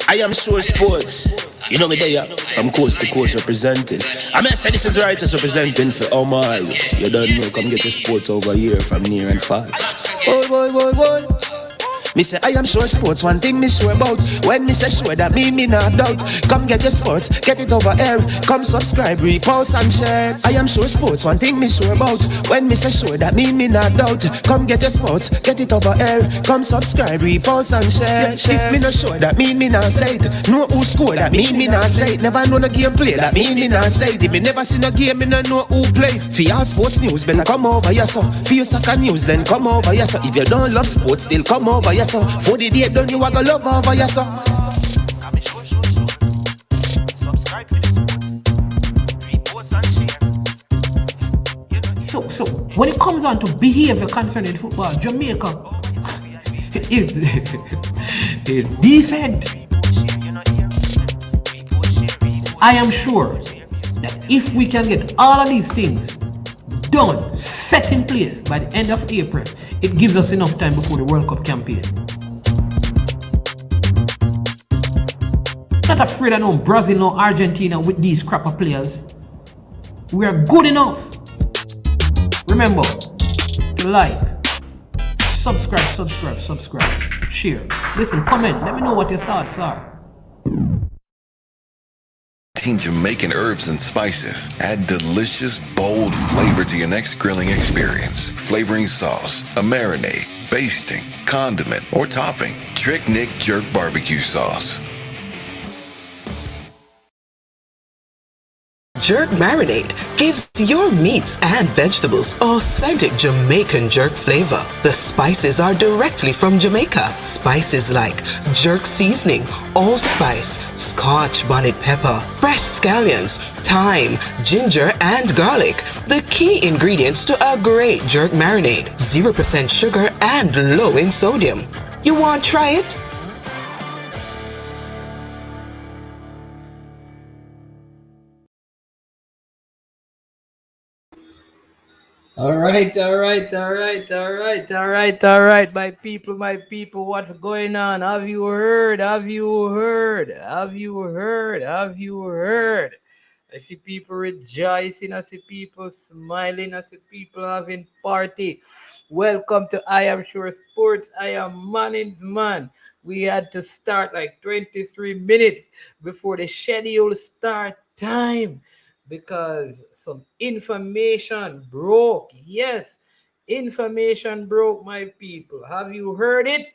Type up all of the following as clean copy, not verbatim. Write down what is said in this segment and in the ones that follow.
I am sure sports. You know me there, from coast to coast representing. I mean, I say this is righteous representing for Omar. You don't know, come get your sports over here from near and far. Boy. Me say I am sure sports, one thing me sure about. When me say sure, that me not doubt. Come get your sports, get it over here. Come subscribe, repost and share. I am sure sports, one thing me sure about. When me say sure, that me not doubt. Come get your sports, get it over here. Come subscribe, repost and share. If me not sure, that me not say it. Know who score, that me not say it. Never know no game play, that me not say it. If me never see no game, me no know who play. For your sports news, better come over here so. For your soccer news, then come over here so. If you don't love sports, still come over here. For the day done, you a go love over yourself. So when it comes on to behavior concerning football, Jamaica is decent. I am sure that if we can get all of these things done, set in place by the end of April, it gives us enough time before the World Cup campaign. Not afraid of no Brazil, no Argentina with these crapper players. We are good enough. Remember to like, subscribe, share. Listen, comment, let me know what your thoughts are. Jamaican herbs and spices add delicious, bold flavor to your next grilling experience. Flavoring sauce, a marinade, basting, condiment, or topping. Trick Nick Jerk Barbecue Sauce. Jerk Marinade gives your meats and vegetables authentic Jamaican jerk flavor. The spices are directly from Jamaica. Spices like jerk seasoning, allspice, Scotch bonnet pepper, fresh scallions, thyme, ginger, and garlic. The key ingredients to a great jerk marinade. 0% sugar and low in sodium. You want to try it? All right, my people, what's going on? Have you heard? I see people rejoicing, I see people smiling, I see people having party. Welcome to I Am Sure Sports. I am Manning's man. We had to start like 23 minutes before the schedule start time, because some information broke. Yes, information broke, my people. Have you heard it?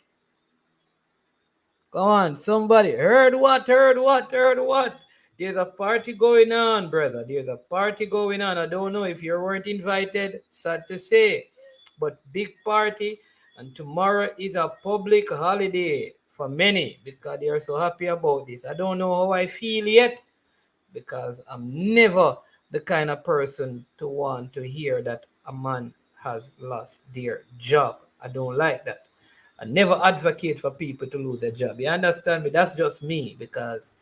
Come on, somebody. Heard what? There's a party going on, brother. There's a party going on. I don't know if you weren't invited. Sad to say. But big party. And tomorrow is a public holiday for many, because they are so happy about this. I don't know how I feel yet, because I'm never the kind of person to want to hear that a man has lost their job. I don't like that. I never advocate for people to lose their job. You understand me? That's just me, because,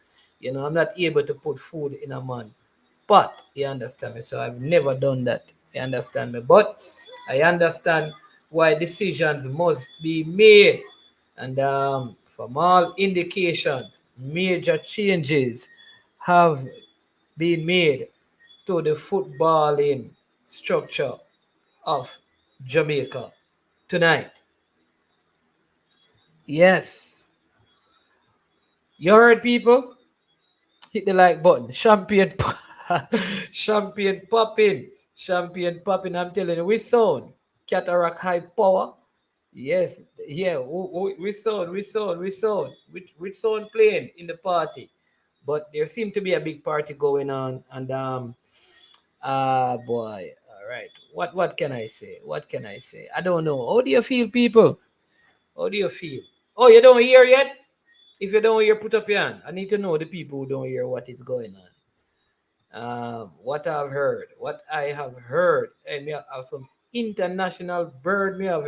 I'm not able to put food in a man pot. You understand me? So I've never done that. You understand me? But I understand why decisions must be made. And from all indications, major changes have been made to the footballing structure of Jamaica tonight. Yes. You heard, people? Hit the like button. Champagne popping. I'm telling you, we sound Cataract High Power. Yes. Yeah. We sound. Which sound playing in the party? But there seemed to be a big party going on, and boy, all right. What can I say? I don't know. How do you feel, people? How do you feel? Oh, you don't hear yet? If you don't hear, put up your hand. I need to know the people who don't hear what is going on. What I have heard, and me have some international bird me have,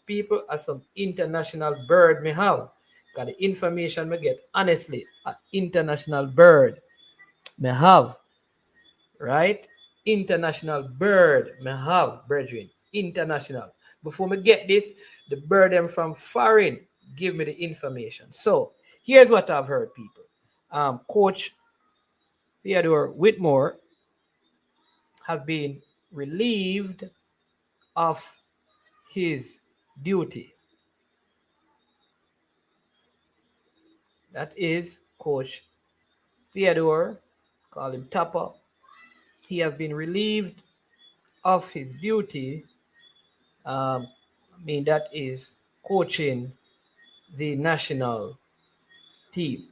people are some international bird me have. Got the information me get, honestly, an international bird me have, right? International bird me have, brethren. International. Before me get this, the bird them from foreign. give me the information. So here's what I've heard, people. Coach Theodore Whitmore has been relieved of his duty. That is Coach Theodore, call him TAPPA. He has been relieved of his duty. That is coaching the national team.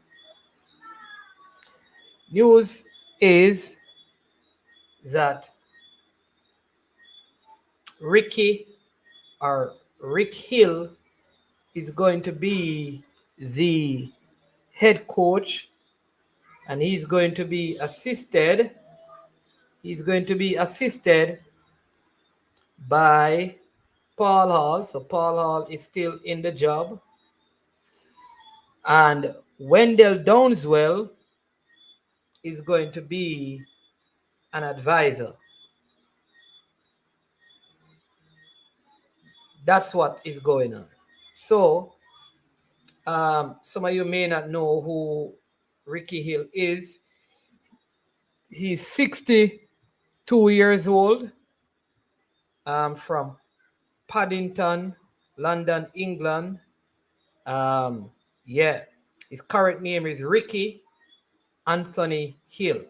News is that Rick Hill is going to be the head coach, and he's going to be assisted by Paul Hall. So Paul Hall is still in the job, and Wendell Downswell is going to be an advisor. That's what is going on. So some of you may not know who Ricky Hill is. He's 62 years old, from Paddington, London, England. His current name is Ricky Anthony Hill.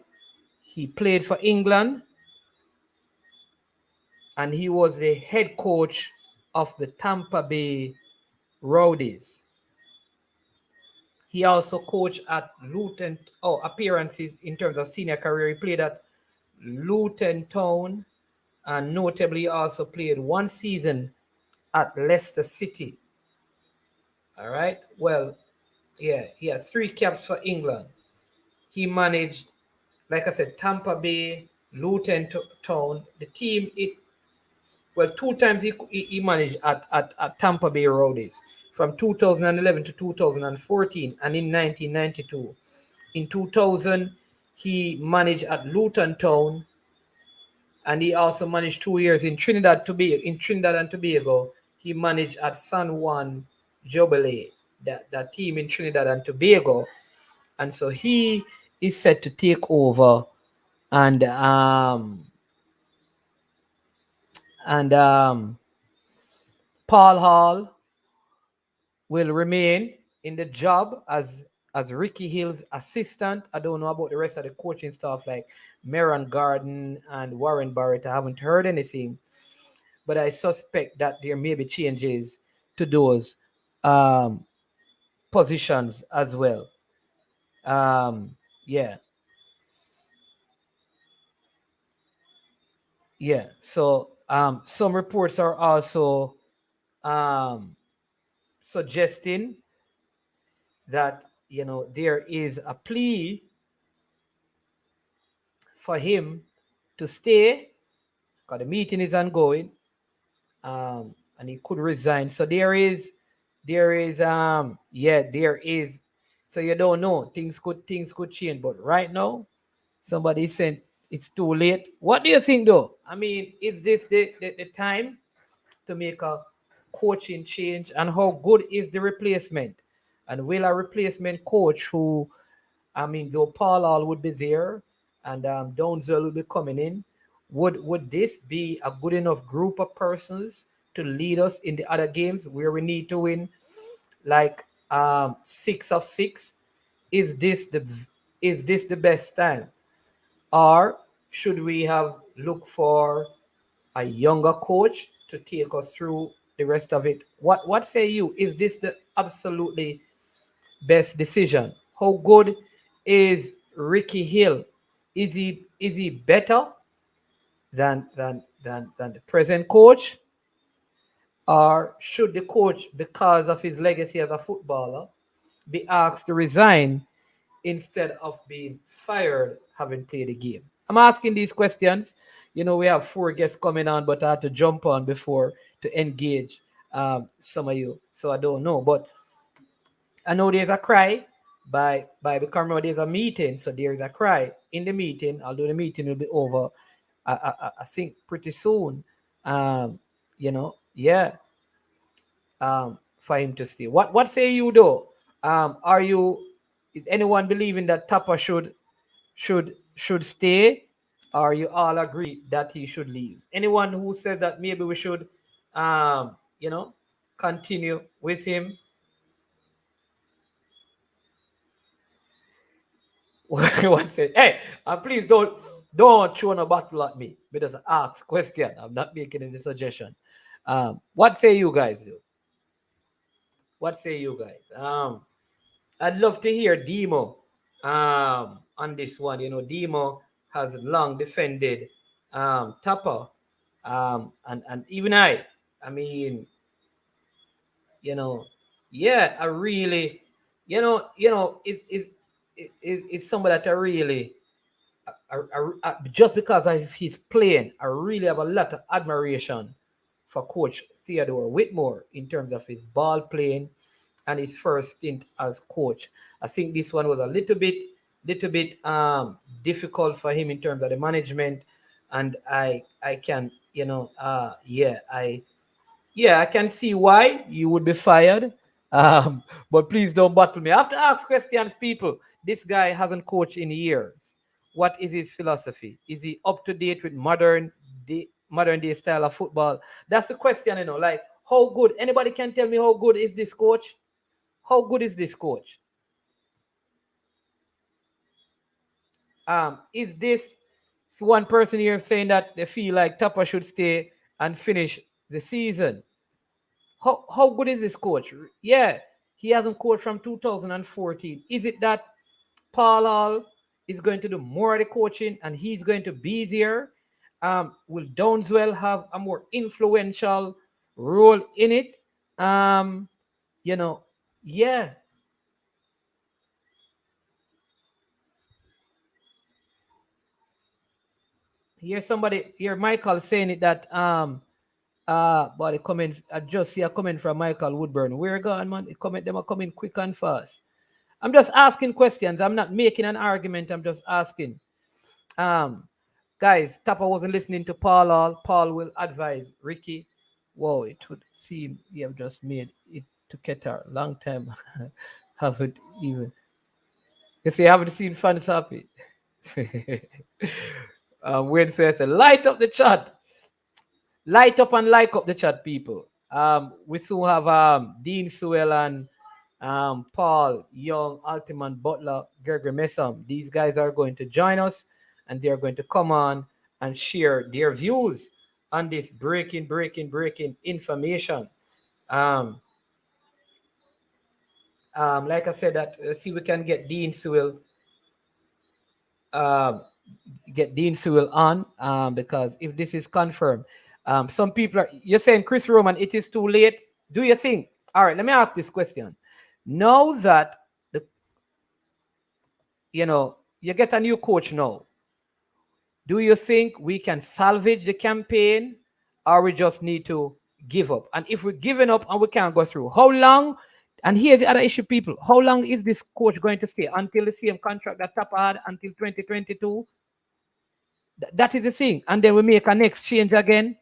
He played for England, and he was the head coach of the Tampa Bay Rowdies. He also coached at Luton, appearances in terms of senior career. He played at Luton Town, and notably also played one season at Leicester City. All right. Well, yeah, he has 3 caps for England. He managed, like I said, Tampa Bay, Luton Town. The team, 2 times he managed at Tampa Bay Rowdies, from 2011 to 2014, and in 1992. In 2000, he managed at Luton Town, and he also managed 2 years in Trinidad and Tobago. He managed at San Juan Jubilee, that team in Trinidad and Tobago. And so he is set to take over, and Paul Hall will remain in the job as Ricky Hill's assistant. I don't know about the rest of the coaching staff, like Meron Garden and Warren Barrett. I haven't heard anything, but I suspect that there may be changes to those positions as well. So some reports are also suggesting that there is a plea for him to stay, because the meeting is ongoing, and he could resign. So there is. So you don't know, things could change, but right now somebody said it's too late. What do you think, though? I mean, is this the time to make a coaching change, and how good is the replacement? And will a replacement coach who, though Paul Hall would be there and Downswell will be coming in, would this be a good enough group of persons to lead us in the other games where we need to win, like 6 of 6? Is this the best time, or should we have looked for a younger coach to take us through the rest of it? What say you? Is this the absolutely best decision? How good is Ricky Hill? Is he better than the present coach? Or should the coach, because of his legacy as a footballer, be asked to resign instead of being fired having played the game? I'm asking these questions. We have 4 guests coming on, but I had to jump on before to engage some of you. So I don't know. But I know there's a cry by the camera. There's a meeting. So there's a cry in the meeting, although the meeting will be over, I think, pretty soon. for him to stay. What say you though? Is anyone believing that TAPPA should stay, or you all agree that he should leave? Anyone who says that maybe we should continue with him? One said, hey, please don't throw a bottle at me. Because ask question. I'm not making any suggestion. What say you guys do? What say you guys? I'd love to hear Demo on this one. Demo has long defended TAPPA. And even I mean, yeah, I really, it's somebody that I really, just because of his playing, I really have a lot of admiration for Coach Theodore Whitmore in terms of his ball playing and his first stint as coach. I think this one was a little bit difficult for him in terms of the management, and I can I can see why you would be fired. But please don't battle me. I have to ask questions, people. This guy hasn't coached in years. What is his philosophy? Is he up to date with modern day style of football? That's the question, like how good. Anybody can tell me how good is this coach? How good is this coach? Is this one person here saying that they feel like TAPPA should stay and finish the season? How good is this coach? Yeah, he hasn't coached from 2014. Is it that Paul Hall is going to do more of the coaching and he's going to be there? Will Downswell have a more influential role in it? Yeah. Here Michael saying it that but the comments, I just see a comment from Michael Woodburn. Where gone, man? Them are coming quick and fast. I'm just asking questions. I'm not making an argument. I'm just asking. Guys, TAPPA wasn't listening to Paul Hall. Paul will advise Ricky. Whoa, it would seem you have just made it to Qatar. Long time. Haven't even. You see, I haven't seen fans happy. Wednesday said, light up the chat. Light up and like up the chat, people. We soon have Dean Sewell and Paul Young, Altiman Butler, Gregory Messam. These guys are going to join us and they're going to come on and share their views on this breaking information. Like I said, that let's see if we can get Dean Sewell on because if this is confirmed, some people you're saying, Chris Roman, it is too late. Do you think? All right, let me ask this question. Now that you get a new coach now, do you think we can salvage the campaign or we just need to give up? And if we're giving up and we can't go through, how long? And here's the other issue, people. How long is this coach going to stay? Until the same contract that TAPPA had until 2022? That is the thing. And then we make an exchange again.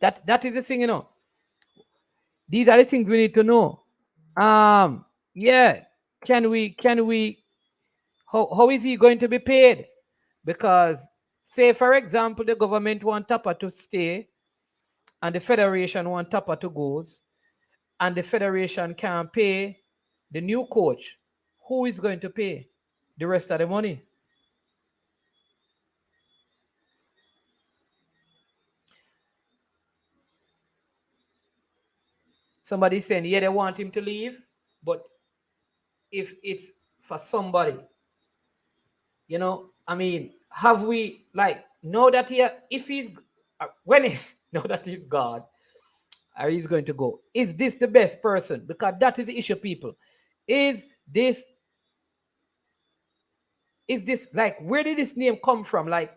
That is the thing, These are the things we need to know. Yeah. Can we how is he going to be paid? Because say, for example, the government want TAPPA to stay and the federation want TAPPA to go, and the federation can't pay the new coach. Who is going to pay the rest of the money? Somebody's saying, yeah, they want him to leave, but if it's for somebody, I mean, have we, like, know that if he's, know that he's God, or he's going to go, is this the best person? Because that is the issue, people. Is this, like, where did this name come from? Like,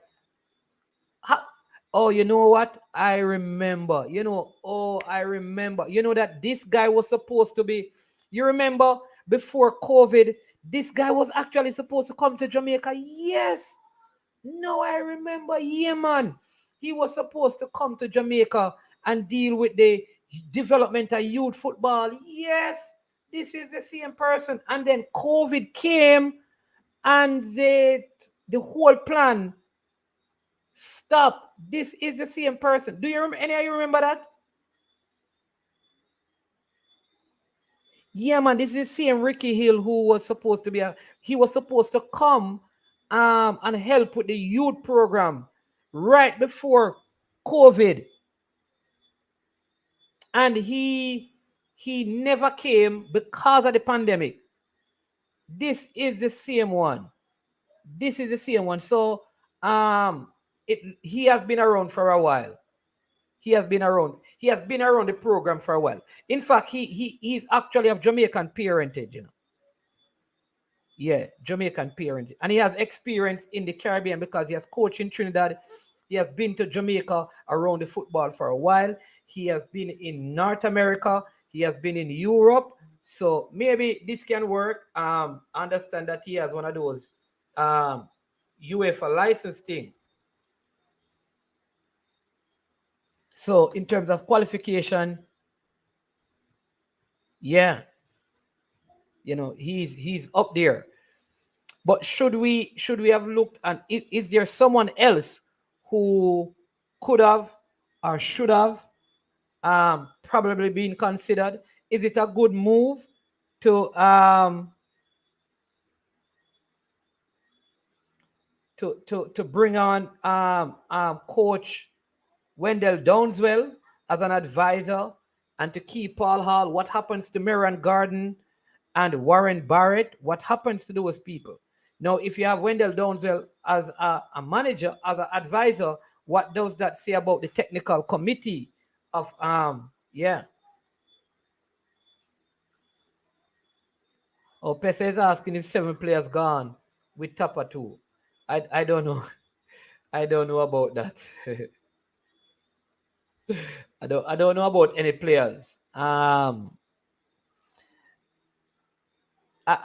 oh, you know what? I remember. I remember. That this guy was supposed to be, you remember before COVID, this guy was actually supposed to come to Jamaica. Yes. No, I remember. Yeah, man. He was supposed to come to Jamaica and deal with the development of youth football. Yes, this is the same person. And then COVID came and the whole plan stopped. This is the same person. Do you remember? Any of you remember that? Yeah, man, this is the same Ricky Hill who was supposed to be he was supposed to come and help with the youth program right before COVID. And he never came because of the pandemic. This is the same one. This is the same one. So he has been around for a while. He has been around. He has been around the program for a while. In fact, he's actually of Jamaican parentage, you know. Yeah, Jamaican parentage. And he has experience in the Caribbean because he has coached in Trinidad. He has been to Jamaica around the football for a while. He has been in North America. He has been in Europe. So maybe this can work. Understand that he has one of those UEFA license thing. So in terms of qualification, yeah, you know, he's up there. But should we have looked, and is there someone else who could have or should have probably been considered? Is it a good move to bring on Coach Wendell Downswell as an advisor and to keep Paul Hall? What happens to Marion Garden and Warren Barrett? What happens to those people? Now, if you have Wendell Downswell as a manager, as an advisor, what does that say about the technical committee of yeah? Oh, Pesa is asking if 7 players gone with TAPPA too. I don't know. I don't know about that. I don't know about any players.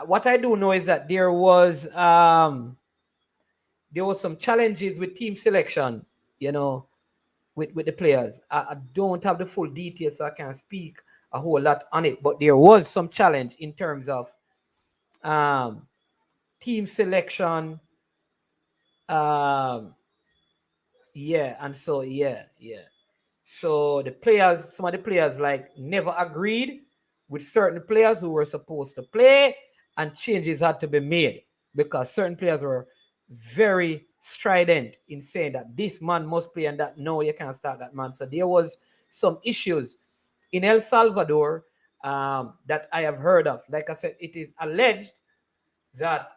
What I do know is that there was some challenges with team selection, you know, with the players. I don't have the full details, so I can't speak a whole lot on it. But there was some challenge in terms of team selection. Yeah, and so yeah. So some of the players like never agreed with certain players who were supposed to play, and changes had to be made because certain players were very strident in saying that this man must play and that no, you can't start that man. So there was some issues in El Salvador that I have heard of. Like I said, it is alleged that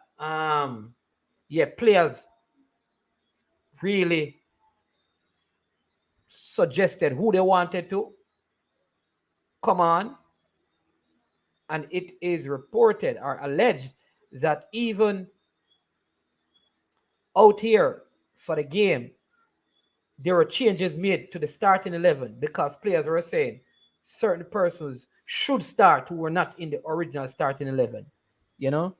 players really suggested who they wanted to come on, and it is reported or alleged that even out here for the game, there were changes made to the starting 11 because players were saying certain persons should start who were not in the original starting 11, you know?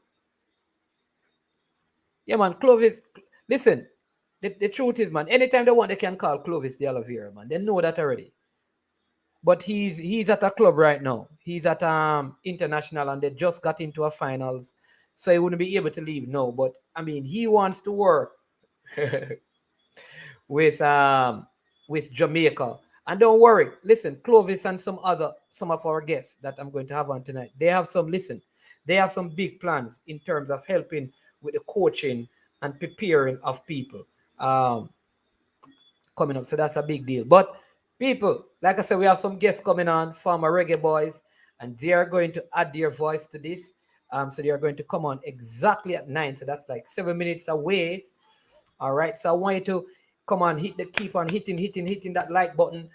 Yeah, man, Clovis, listen, the truth is, man, anytime they want, they can call Clovis de Oliveira, man. They know that already. But he's at a club right now. He's at international, and they just got into a finals, so he wouldn't be able to leave. No, but I mean, he wants to work with Jamaica. And don't worry, listen, Clovis and some of our guests that I'm going to have on tonight, they have some big plans in terms of helping with the coaching and preparing of people coming up. So that's a big deal. But people, like I said, we have some guests coming on, former reggae boys, and they are going to add their voice to this. So they are going to come on exactly at 9. So that's like 7 minutes away. All right. So I want you to come on, keep on hitting that like button.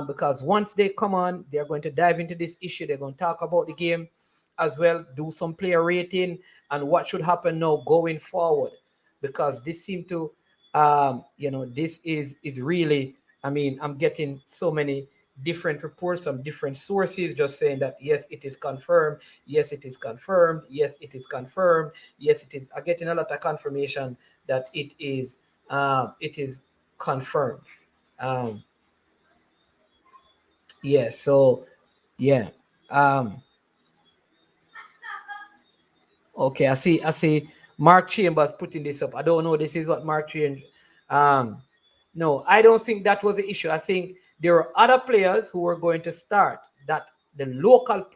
Because once they come on, they're going to dive into this issue. They're going to talk about the game as well, do some player rating and what should happen now going forward. Because this seemed to this is really, I mean, I'm getting so many different reports from different sources just saying that yes, it is confirmed, yes, it is confirmed, yes, it is confirmed, yes, it is. I'm getting a lot of confirmation that it is confirmed. Um, yeah. So yeah. Okay. I see. Mark Chambers putting this up. I don't know. This is what Mark Chambers. Um, no, I don't think that was the issue. I think there were other players who were going to start. That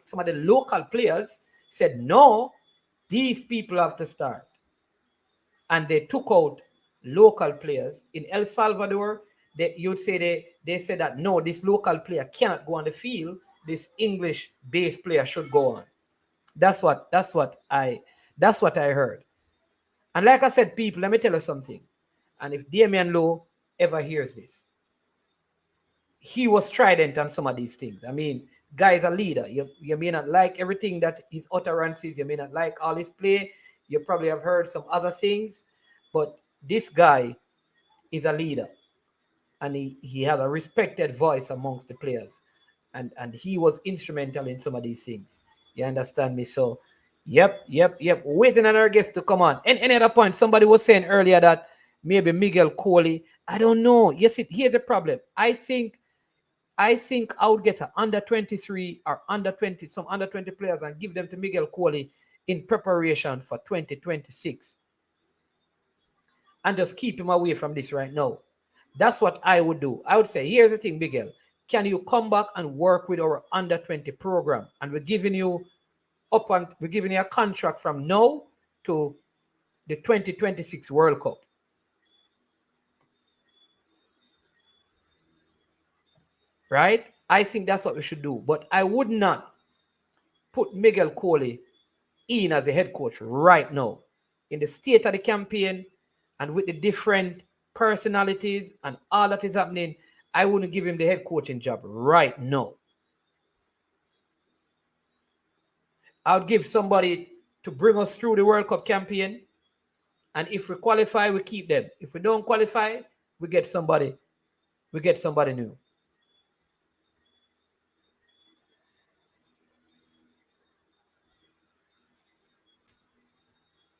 some of the local players said no. These people have to start, and they took out local players in El Salvador. You'd say they said that no, this local player cannot go on the field. This English-based player should go on. That's what I heard. And like I said, people, let me tell you something. And if Damian Lowe ever hears this, he was strident on some of these things. I mean, guy's a leader. You may not like everything that his utterances, you may not like all his play. You probably have heard some other things, but this guy is a leader, and he has a respected voice amongst the players, and he was instrumental in some of these things. You understand me? So, yep. Waiting on our guests to come on. And any other point? Somebody was saying earlier that maybe Miguel Coley. I don't know. Yes, here's the problem. I think I would get an under 23 or under 20, some under 20 players and give them to Miguel Coley in preparation for 2026. And just keep him away from this right now. That's what I would do. I would say, here's the thing, Miguel. Can you come back and work with our under 20 program? And we're giving you a contract from now to the 2026 World Cup. Right? I think that's what we should do. But I would not put Miguel Coley in as a head coach right now. In the state of the campaign and with the different personalities and all that is happening, I wouldn't give him the head coaching job right now. I would give somebody to bring us through the World Cup campaign. And if we qualify, we keep them. If we don't qualify, we get somebody new.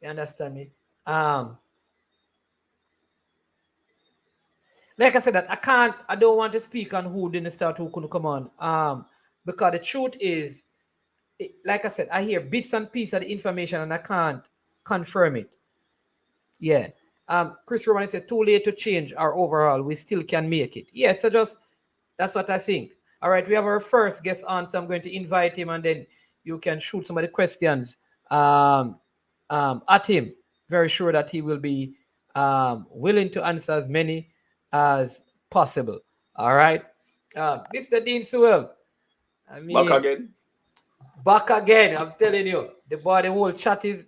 You understand me? Like I said, that I don't want to speak on who didn't start, who couldn't come on. Because the truth is, like I said, I hear bits and pieces of the information and I can't confirm it. Yeah. Chris Roman said, too late to change our overall. We still can make it. Yeah, so that's what I think. All right, we have our first guest on, so I'm going to invite him and then you can shoot some of the questions at him. Very sure that he will be willing to answer as many as possible. All right. Mr. Dean Sewell. I mean, back again. I'm telling you, the whole chat is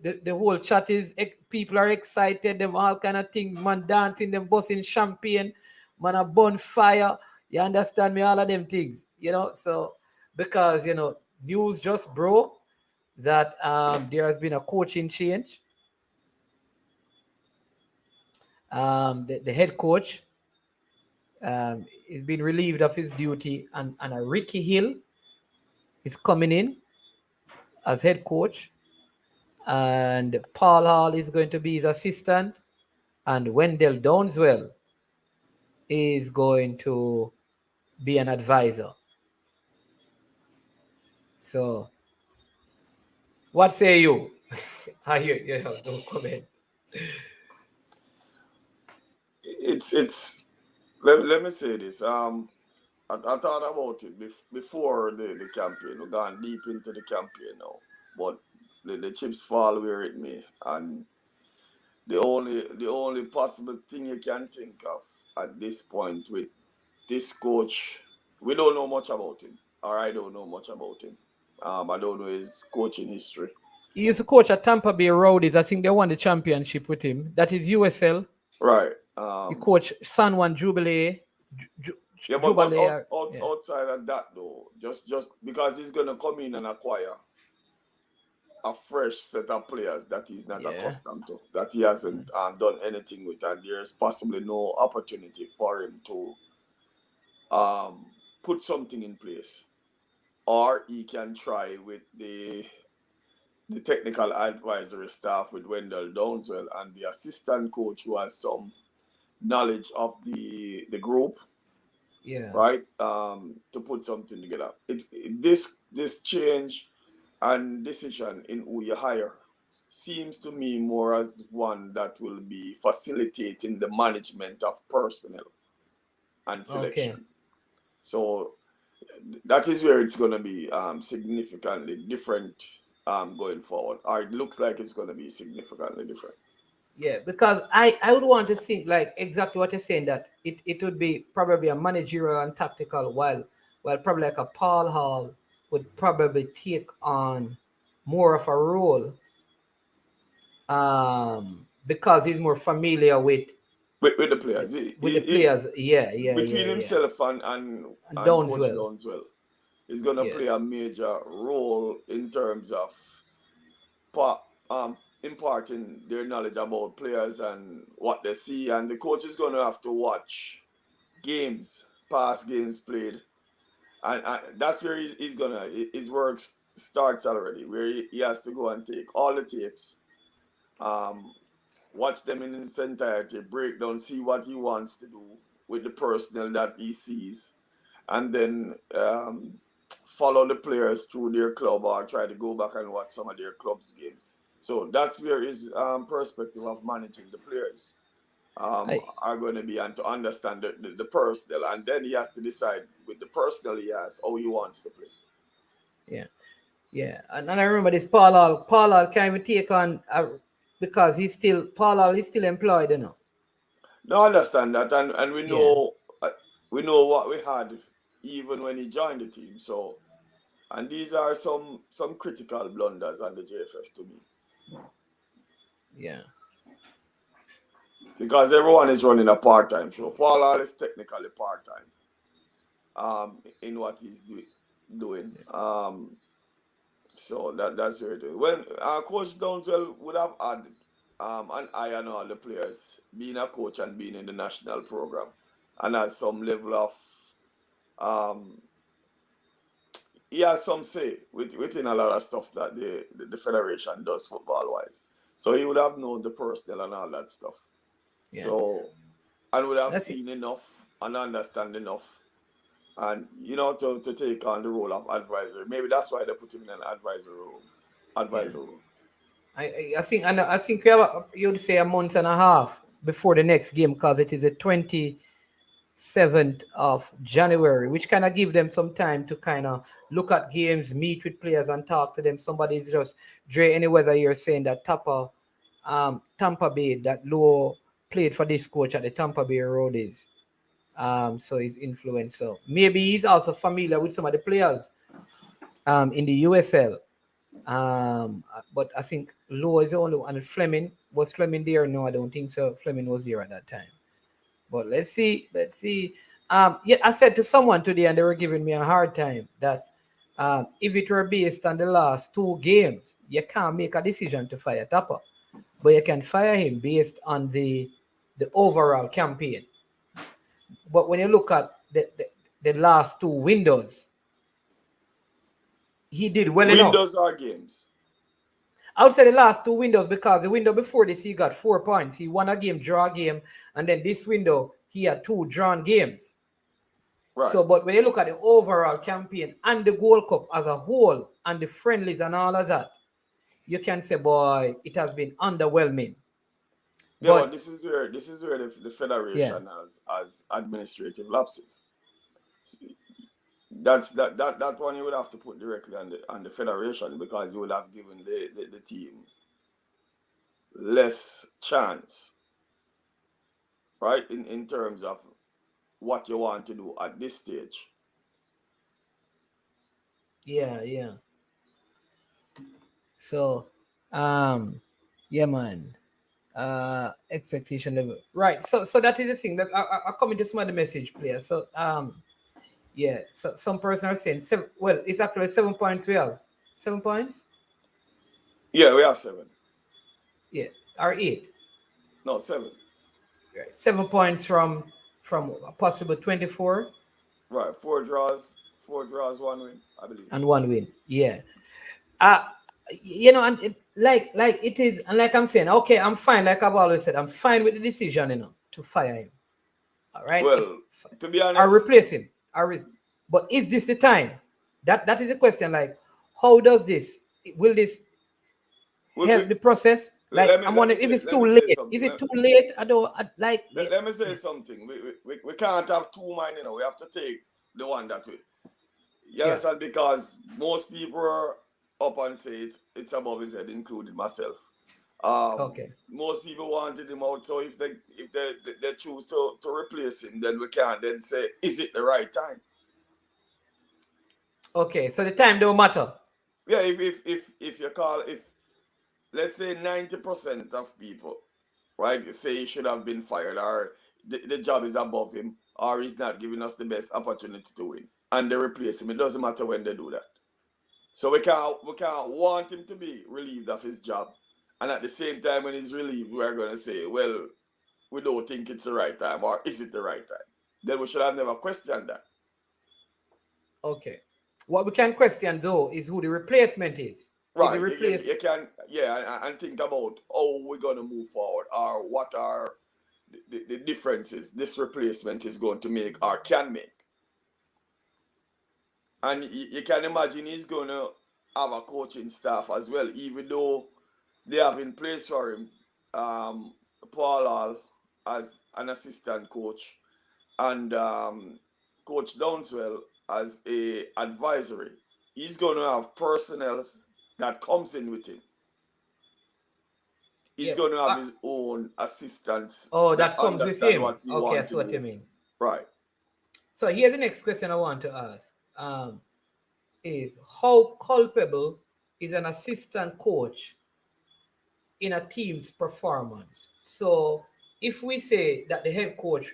people are excited, them all kind of things, man dancing, them busting champagne, man a bonfire. You understand me? All of them things, so because news just broke that there has been a coaching change. The head coach is being relieved of his duty, and a Ricky Hill is coming in as head coach, and Paul Hall is going to be his assistant, and Wendell Downswell is going to be an advisor. So, what say you? I hear you have no comment. Let me say this. I thought about it before the campaign. We're gone deep into the campaign now, but the chips fall where it may, and the only possible thing you can think of at this point with this coach, we don't know much about him, or I don't know much about him. I don't know his coaching history. He used to coach at Tampa Bay Rowdies. I think they won the championship with him. That is USL. Right. He coached San Juan Jubilee. Yeah, but outside of that though, just because he's gonna come in and acquire a fresh set of players that he's not accustomed to, that he hasn't done anything with, and there's possibly no opportunity for him to put something in place, or he can try with the technical advisory staff with Wendell Downswell and the assistant coach who has some knowledge of the group Yeah. right? To put something together. This change and decision in who you hire seems to me more as one that will be facilitating the management of personnel and Okay. selection. So that is where it's going to be significantly different going forward. Or it looks like it's going to be significantly different. Yeah, because I would want to think like exactly what you're saying, that it would be probably a managerial and tactical, while probably like a Paul Hall would probably take on more of a role, because he's more familiar With the players. with the players. Yeah, Between yeah. himself And and Coach Downswell. Downswell is going to Yeah. play a major role in terms of pa- imparting their knowledge about players and what they see. And the coach is going to have to watch games, past games played. And that's where he's going to, his work starts already, where he has to go and take all the tapes, um, watch them in its entirety, break down, see what he wants to do with the personnel that he sees, and then follow the players through their club or try to go back and watch some of their club's games. So that's where his perspective of managing the players are going to be, and to understand the personnel, and then he has to decide with the personnel he has how he wants to play. Yeah. And I remember this Paul Hall can't even take on, because Paul Hall is still employed, you know. No, I understand that, and Yeah. we know what we had even when he joined the team. So, and these are some critical blunders on the JFF to me, Yeah. because everyone is running a part-time show. Paul Hall is technically part-time in what he's doing. So that's where it is. When Coach Downswell would have had an eye on all the players, being a coach and being in the national program, and has some level of um, he has some say within a lot of stuff that the federation does football wise. So he would have known the personnel and all that stuff. Yeah. So, and would have That's it. seen enough and understand enough, and to take on the role of advisor. Maybe that's why they put him in an advisor role. I think we have you'd say a month and a half before the next game, because it is the 27th of January, which kind of give them some time to kind of look at games, meet with players, and talk to them. Somebody's just Dre. Anyways, you're saying that Tampa Bay, that Low played for this coach at the Tampa Bay Roadies. So he's influenced. So maybe he's also familiar with some of the players in the USL. But I think Low is the only one. And Fleming, was Fleming there? No, I don't think so. Fleming was there at that time. But let's see. Yeah, I said to someone today, and they were giving me a hard time, that if it were based on the last two games, you can't make a decision to fire TAPPA, but you can fire him based on the overall campaign. But when you look at the last two windows, he did well enough. Windows are games. I would say the last two windows, because the window before this, he got 4 points. He won a game, draw a game, and then this window, he had 2 drawn games. Right. So, but when you look at the overall campaign and the Gold Cup as a whole, and the friendlies and all of that, you can say, boy, it has been underwhelming. Yeah, but this is where the federation has administrative lapses. That one you would have to put directly on the federation, because you would have given the team less chance, right, in terms of what you want to do at this stage. Yeah. So, yeah, man. Expectation level, right? So that is the thing that I come into some of the message players. So yeah. So some person are saying well, it's actually 7 points. We have 7 points. Yeah, we have 7. Yeah, or 8. No, 7. Right. 7 points from a possible 24. Right, 4 draws, 1 win, I believe. And 1 win. Yeah. And like it is, and like I'm saying, okay, I'm fine. Like I've always said, I'm fine with the decision, to fire him. All right. Well, To be or honest, replace him. But is this the time? That is the question. Like, how does this? Will this help the process? Like, I'm wondering if it's too late. Is it too late? I don't like. Let me say something. We can't have two minds, We have to take the one that way. You understand? Because most people are up and say it's above his head, including myself. Okay. Most people wanted him out, so if they choose to replace him, then we can't then say, is it the right time? Okay, so the time don't matter. Yeah, if you call, if let's say 90% of people, right, say he should have been fired, or the job is above him, or he's not giving us the best opportunity to win, and they replace him, it doesn't matter when they do that. So we can't want him to be relieved of his job, and at the same time when he's relieved, we're going to say, well, we don't think it's the right time, or is it the right time? Then we should have never questioned that. Okay. What we can question though is who the replacement is. Right. Is you can, and think about how we're going to move forward, or what are the differences this replacement is going to make or can make. And you can imagine he's going to have a coaching staff as well, even though they have in place for him Paul Hall as an assistant coach, and Coach Dean Sewell as a advisory. He's going to have personnel that comes in with him. He's going to have his own assistants. Oh, that comes with him. Okay, that's what you mean. Right. So here's the next question I want to ask. Is how culpable is an assistant coach in a team's performance? So if we say that the head coach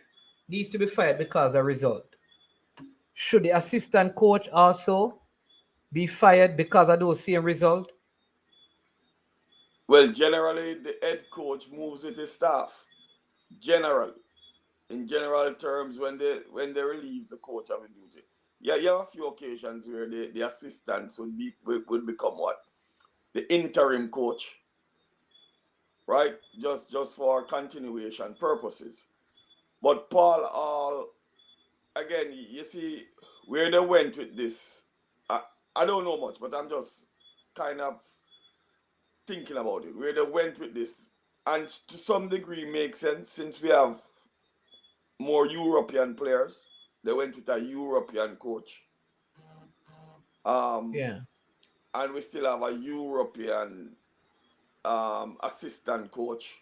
needs to be fired because of result, should the assistant coach also be fired because of those same result? Well, generally, the head coach moves with his staff. Generally, in general terms, when they relieve the coach of his duty, you have a few occasions where the assistants would become what, the interim coach, right? Just for continuation purposes. But Paul Hall, again, you see where they went with this. I don't know much, but I'm just kind of thinking about it, where they went with this, and to some degree makes sense since we have more European players. They went with a European coach. And we still have a European assistant coach.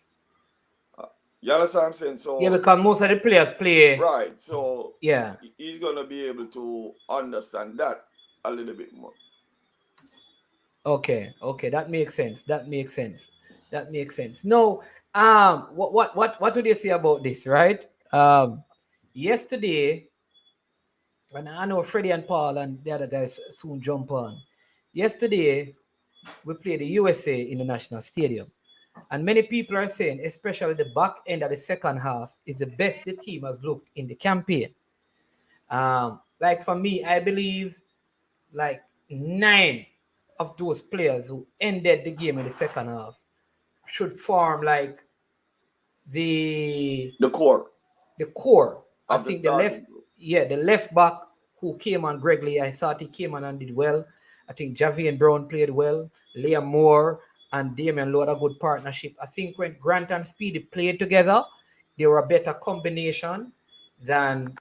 You understand what I'm saying? So yeah, because most of the players play. Right. So yeah, he's gonna be able to understand that a little bit more. Okay, that makes sense. No, what do they say about this, right? Yesterday, and I know Freddie and Paul and the other guys soon jump on. Yesterday, we played the USA in the National Stadium. And many people are saying, especially the back end of the second half, is the best the team has looked in the campaign. Like for me, I believe like 9 of those players who ended the game in the second half should form like the core. I think the left back who came on, Gregory, I thought he came on and did well. I think Javian Brown played well. Liam Moore and Damian Lillard, a good partnership. I think when Grant and Speedy played together, they were a better combination than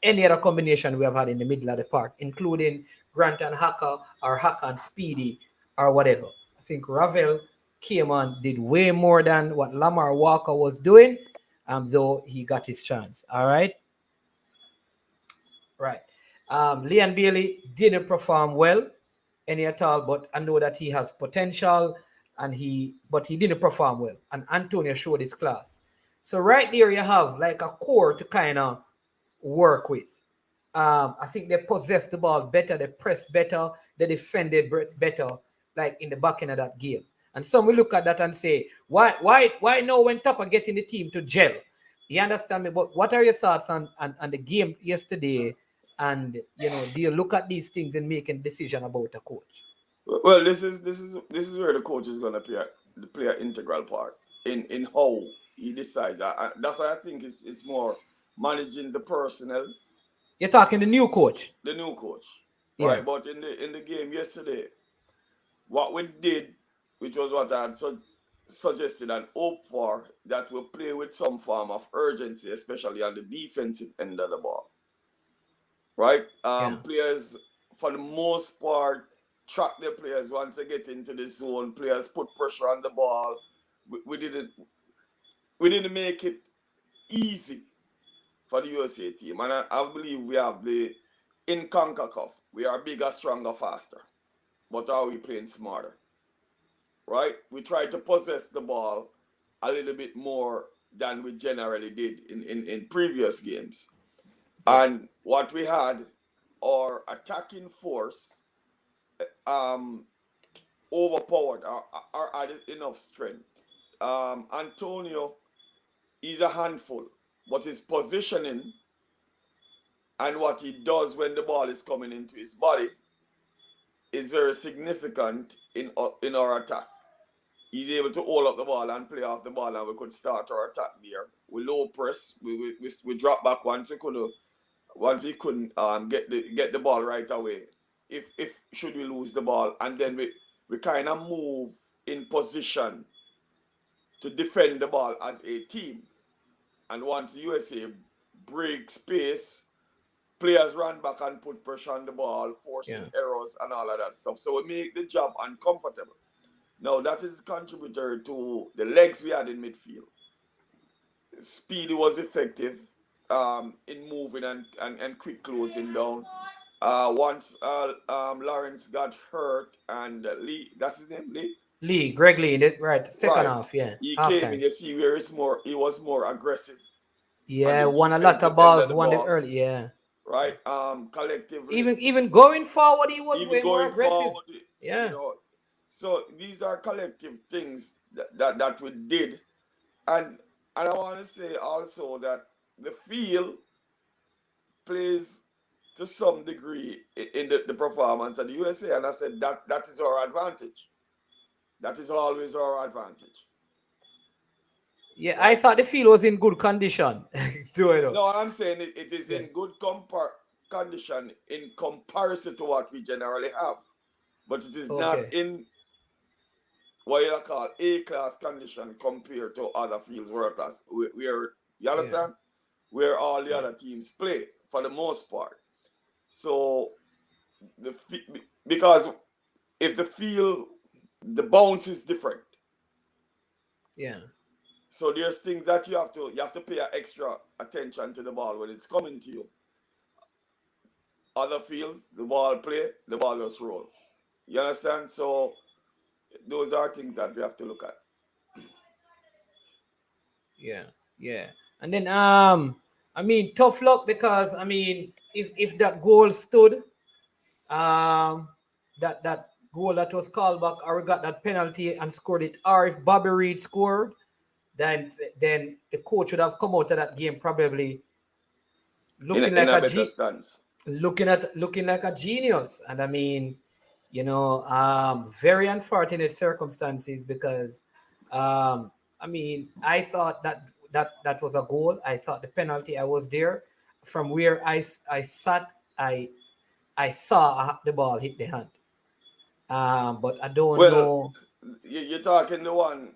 any other combination we have had in the middle of the park, including Grant and Haka or Haka and Speedy or whatever. I think Ravel came on, did way more than what Lamar Walker was doing, though he got his chance. All right. Right. Leon Bailey didn't perform well any at all, but I know that he has potential, but he didn't perform well. And Antonio showed his class. So right there you have like a core to kind of work with. I think they possessed the ball better, they pressed better, they defended better, like in the back end of that game. And some will look at that and say, why now when TAPPA getting the team to gel? You understand me? But what are your thoughts on the game yesterday? And do you look at these things and make a decision about a coach? Well, this is where the coach is gonna play an integral part in how he decides. That's why I think it's more managing the personnels. You're talking the new coach. The new coach, Yeah. right? But in the game yesterday, what we did, which was what I had suggested and hoped for, that we'll play with some form of urgency, especially on the defensive end of the ball. Right? Players, for the most part, track their players once they get into the zone. Players put pressure on the ball. We didn't make it easy for the USA team. And I believe we have in CONCACAF, we are bigger, stronger, faster. But are we playing smarter? Right? We try to possess the ball a little bit more than we generally did in previous games. Yeah. And what we had, our attacking force overpowered or added enough strength. Antonio is a handful, but his positioning and what he does when the ball is coming into his body is very significant in our attack. He's able to hold up the ball and play off the ball, and we could start our attack there. We low press, we drop back once we couldn't get the ball right away. If should we lose the ball, and then we kind of move in position to defend the ball as a team. And once USA break space, players run back and put pressure on the ball, forcing errors and all of that stuff. So we make the job uncomfortable. Now that is contributor to the legs we had in midfield. Speed was effective in moving and quick closing down. Once Lawrence got hurt and Lee, that's his name, Lee? Greg Lee, right. Second half, yeah. He half came time. in, you see where he was more aggressive. Yeah, won a lot of balls, won it early, yeah. Right? Collectively. Even going forward, he was way more aggressive. Forward, yeah. You know, so these are collective things that we did. And I want to say also that the field plays to some degree in the performance of the USA. And I said that is our advantage. That is always our advantage. Yeah, right? I thought the field was in good condition. No, I'm saying it is in good condition in comparison to what we generally have. But it is not in what you call A-class condition compared to other fields world class. Where you understand? Where all the other teams play for the most part. So because if the field, the bounce is different. Yeah. So there's things that you have to pay extra attention to the ball when it's coming to you. Other fields, the ball just roll. You understand? So those are things that we have to look at. Yeah. And then I mean, tough luck because I mean, if that goal stood, that goal that was called back, or we got that penalty and scored it, or if Bobby Reed scored, then the coach would have come out of that game probably looking like a genius. And I mean, very unfortunate circumstances because I mean, I thought that was a goal. I thought the penalty, I was there from where I sat. I saw the ball hit the hand. But I don't know. You're talking the one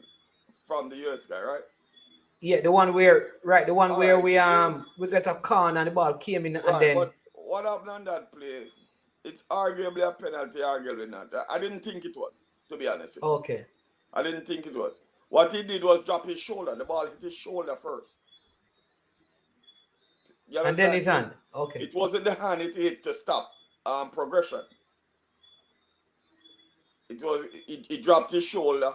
from the US guy, right? Yeah, the one where we got a corner and the ball came in, and then. But what happened on that play? It's arguably a penalty, arguably not. I didn't think it was, to be honest with you. Okay. I didn't think it was. What he did was drop his shoulder. The ball hit his shoulder first. And then his hand. Okay. It wasn't the hand it hit to stop progression. It was he dropped his shoulder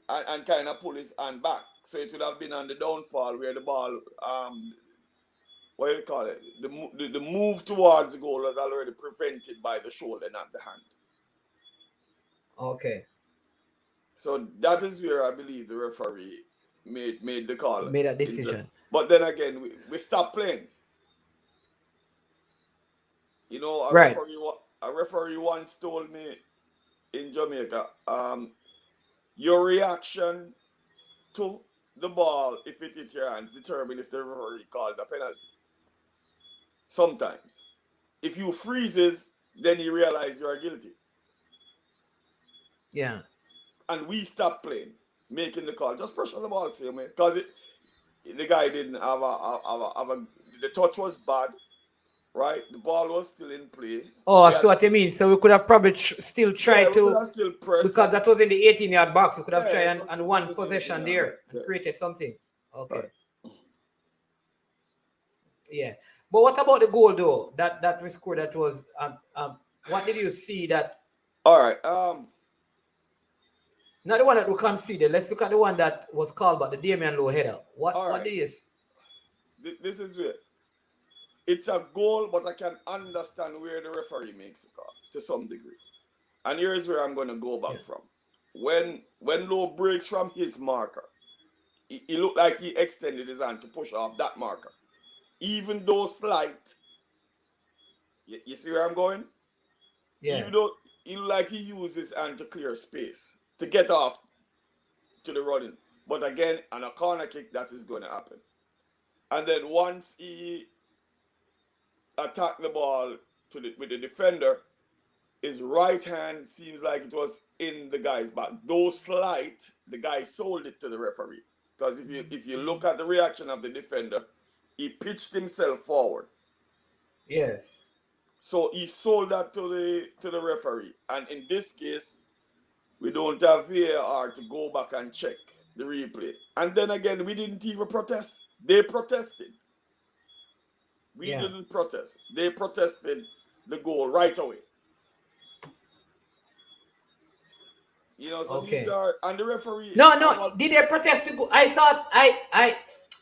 and kind of pulled his hand back. So it would have been on the downfall where the ball, what do you call it? The move towards the goal was already prevented by the shoulder, not the hand. Okay. So that is where I believe the referee made the call. Made a decision. But then again, we stopped playing. You know, a referee once told me in Jamaica, your reaction to the ball, if it hit your hand, determine if the referee calls a penalty. Sometimes. If you freezes, then you realize you are guilty. Yeah. And we stopped playing, making the call. Just pressure the ball, same way. Because the guy didn't have the touch was bad, right? The ball was still in play. Oh, so what you mean? So we could have probably still tried we could have still pressed. Because that was in the 18-yard box. We could have tried and one the possession 18-yard there box, and created something. Okay. Right. Yeah. But what about the goal though? That we scored, that was what did you see that? All right. Not the one that we conceded. Let's look at the one that was called by the Damian Lowe header. What did you see? This is it. It's a goal, but I can understand where the referee makes the call to some degree. And here's where I'm going to go back from. When Lowe breaks from his marker, he looked like he extended his hand to push off that marker. Even though slight, you see where I'm going? Yeah. Even though he looked like he used his hand to clear space, to get off to the running. But again, on a corner kick, that is going to happen. And then once he attacked the ball with the defender, his right hand seems like it was in the guy's back. Though slight, the guy sold it to the referee. Because if you look at the reaction of the defender, he pitched himself forward. Yes. So he sold that to the referee. And in this case, we don't have VAR to go back and check the replay. And then again, we didn't even protest. They protested. We didn't protest. They protested the goal right away. You know, so these are, and the referee. No, did they protest the goal? I thought,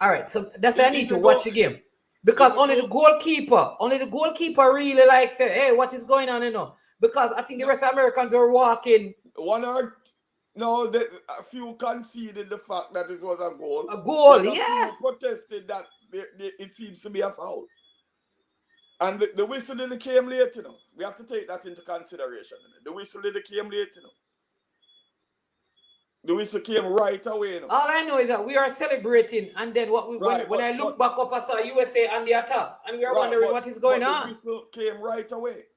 all right, so that's why I need to watch the game. Because only the goalkeeper really like say, hey, what is going on, you know? Because I think the rest of Americans were walking. A few conceded the fact that it was a goal. A goal, but a few protested that it seems to be a foul. And the whistle didn't came late, you know. We have to take that into consideration. The whistle didn't came late, you know. The whistle came right away, you know. All I know is that we are celebrating, and then when I look back up, I saw USA on the attack, and we are wondering what is going on. The whistle came right away.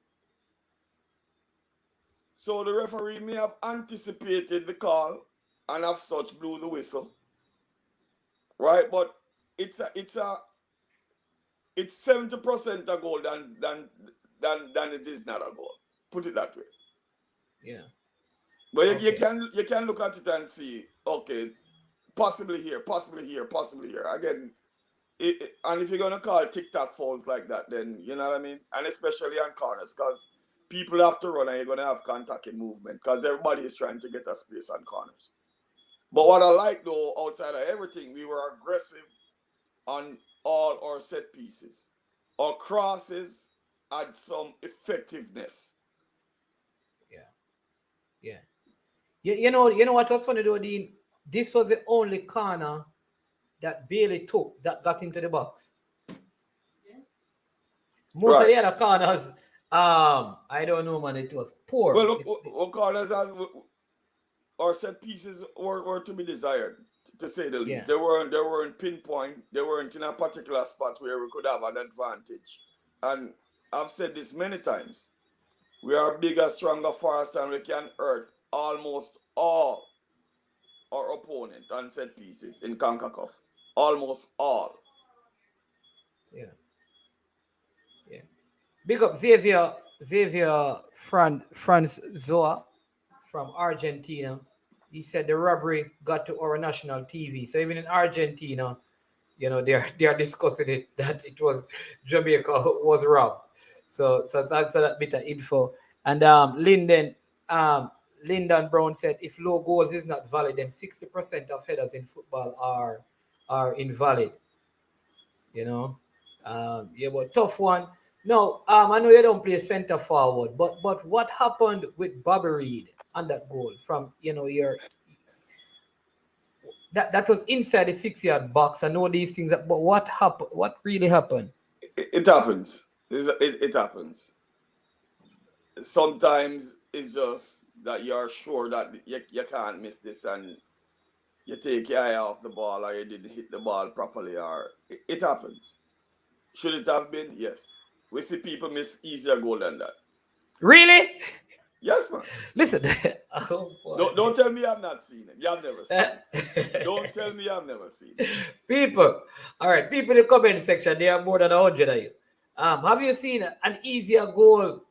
So the referee may have anticipated the call and have such blew the whistle. Right? But it's 70% a goal than it is not a goal. Put it that way. Yeah. But you can look at it and see, okay, possibly here, possibly here, possibly here. Again, and if you're gonna call tic-tac fouls like that, then you know what I mean? And especially on corners, because people have to run and you're gonna have contact and movement, because everybody is trying to get a space on corners. But what I like though, outside of everything, we were aggressive on all our set pieces. Our crosses had some effectiveness. Yeah. You know what was funny though, Dean? This was the only corner that Bailey took that got into the box. Yeah. Most of the other corners, I don't know, man, it was poor. Well, what corners or set pieces were to be desired, to say the least. They weren't pinpoint. They weren't in a particular spot where we could have an advantage. And I've said this many times. We are bigger, stronger, faster, and we can hurt almost all our opponent on set pieces in CONCACAF. Almost all. Yeah. Big up Xavier Franzoa from Argentina. He said the robbery got to our national TV. So even in Argentina, you know, they are discussing it, that it was Jamaica was robbed. So thanks for that bit of info. And Lyndon Brown said, if low goals is not valid, then 60% of headers in football are invalid. You know, but tough one. No, I know you don't play center forward, but what happened with Bobby Reed on that goal from, you know, that was inside the 6-yard box. I know these things, but what happened? What really happened? It happens. It happens. Sometimes it's just that you're sure that you can't miss this, and you take your eye off the ball or you didn't hit the ball properly, or it happens. Should it have been? Yes. We see people miss easier goal than that. Really? Yes, man. Listen. Oh, boy. Don't tell me I've not seen it. You have never seen it. Don't tell me I've never seen it. People, all right, people in the comment section, they are more than 100 of you. Have you seen an easier goal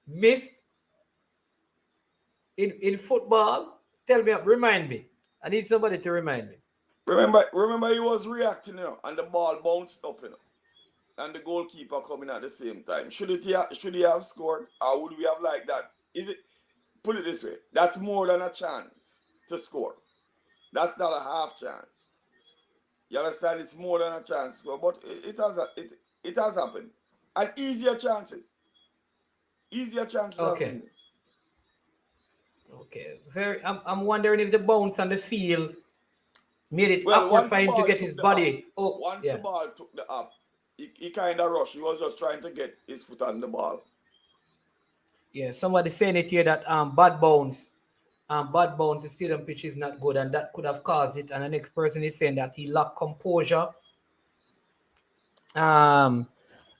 missed in football? Tell me, remind me. I need somebody to remind me. Remember he was reacting, and the ball bounced up, and the goalkeeper coming at the same time. Should he have scored, or would we have like that? Put it this way, that's more than a chance to score. That's not a half chance. You understand? It's more than a chance to score, but it has happened. And easier chances. Have been missed. Okay. I'm wondering if the bounce on the field made it awkward for him to get his body. Once the ball took the up, he kind of rushed. He was just trying to get his foot on the ball. Yeah, somebody saying it here that bad bounce, the stadium pitch is not good, and that could have caused it. And the next person is saying that he lacked composure. And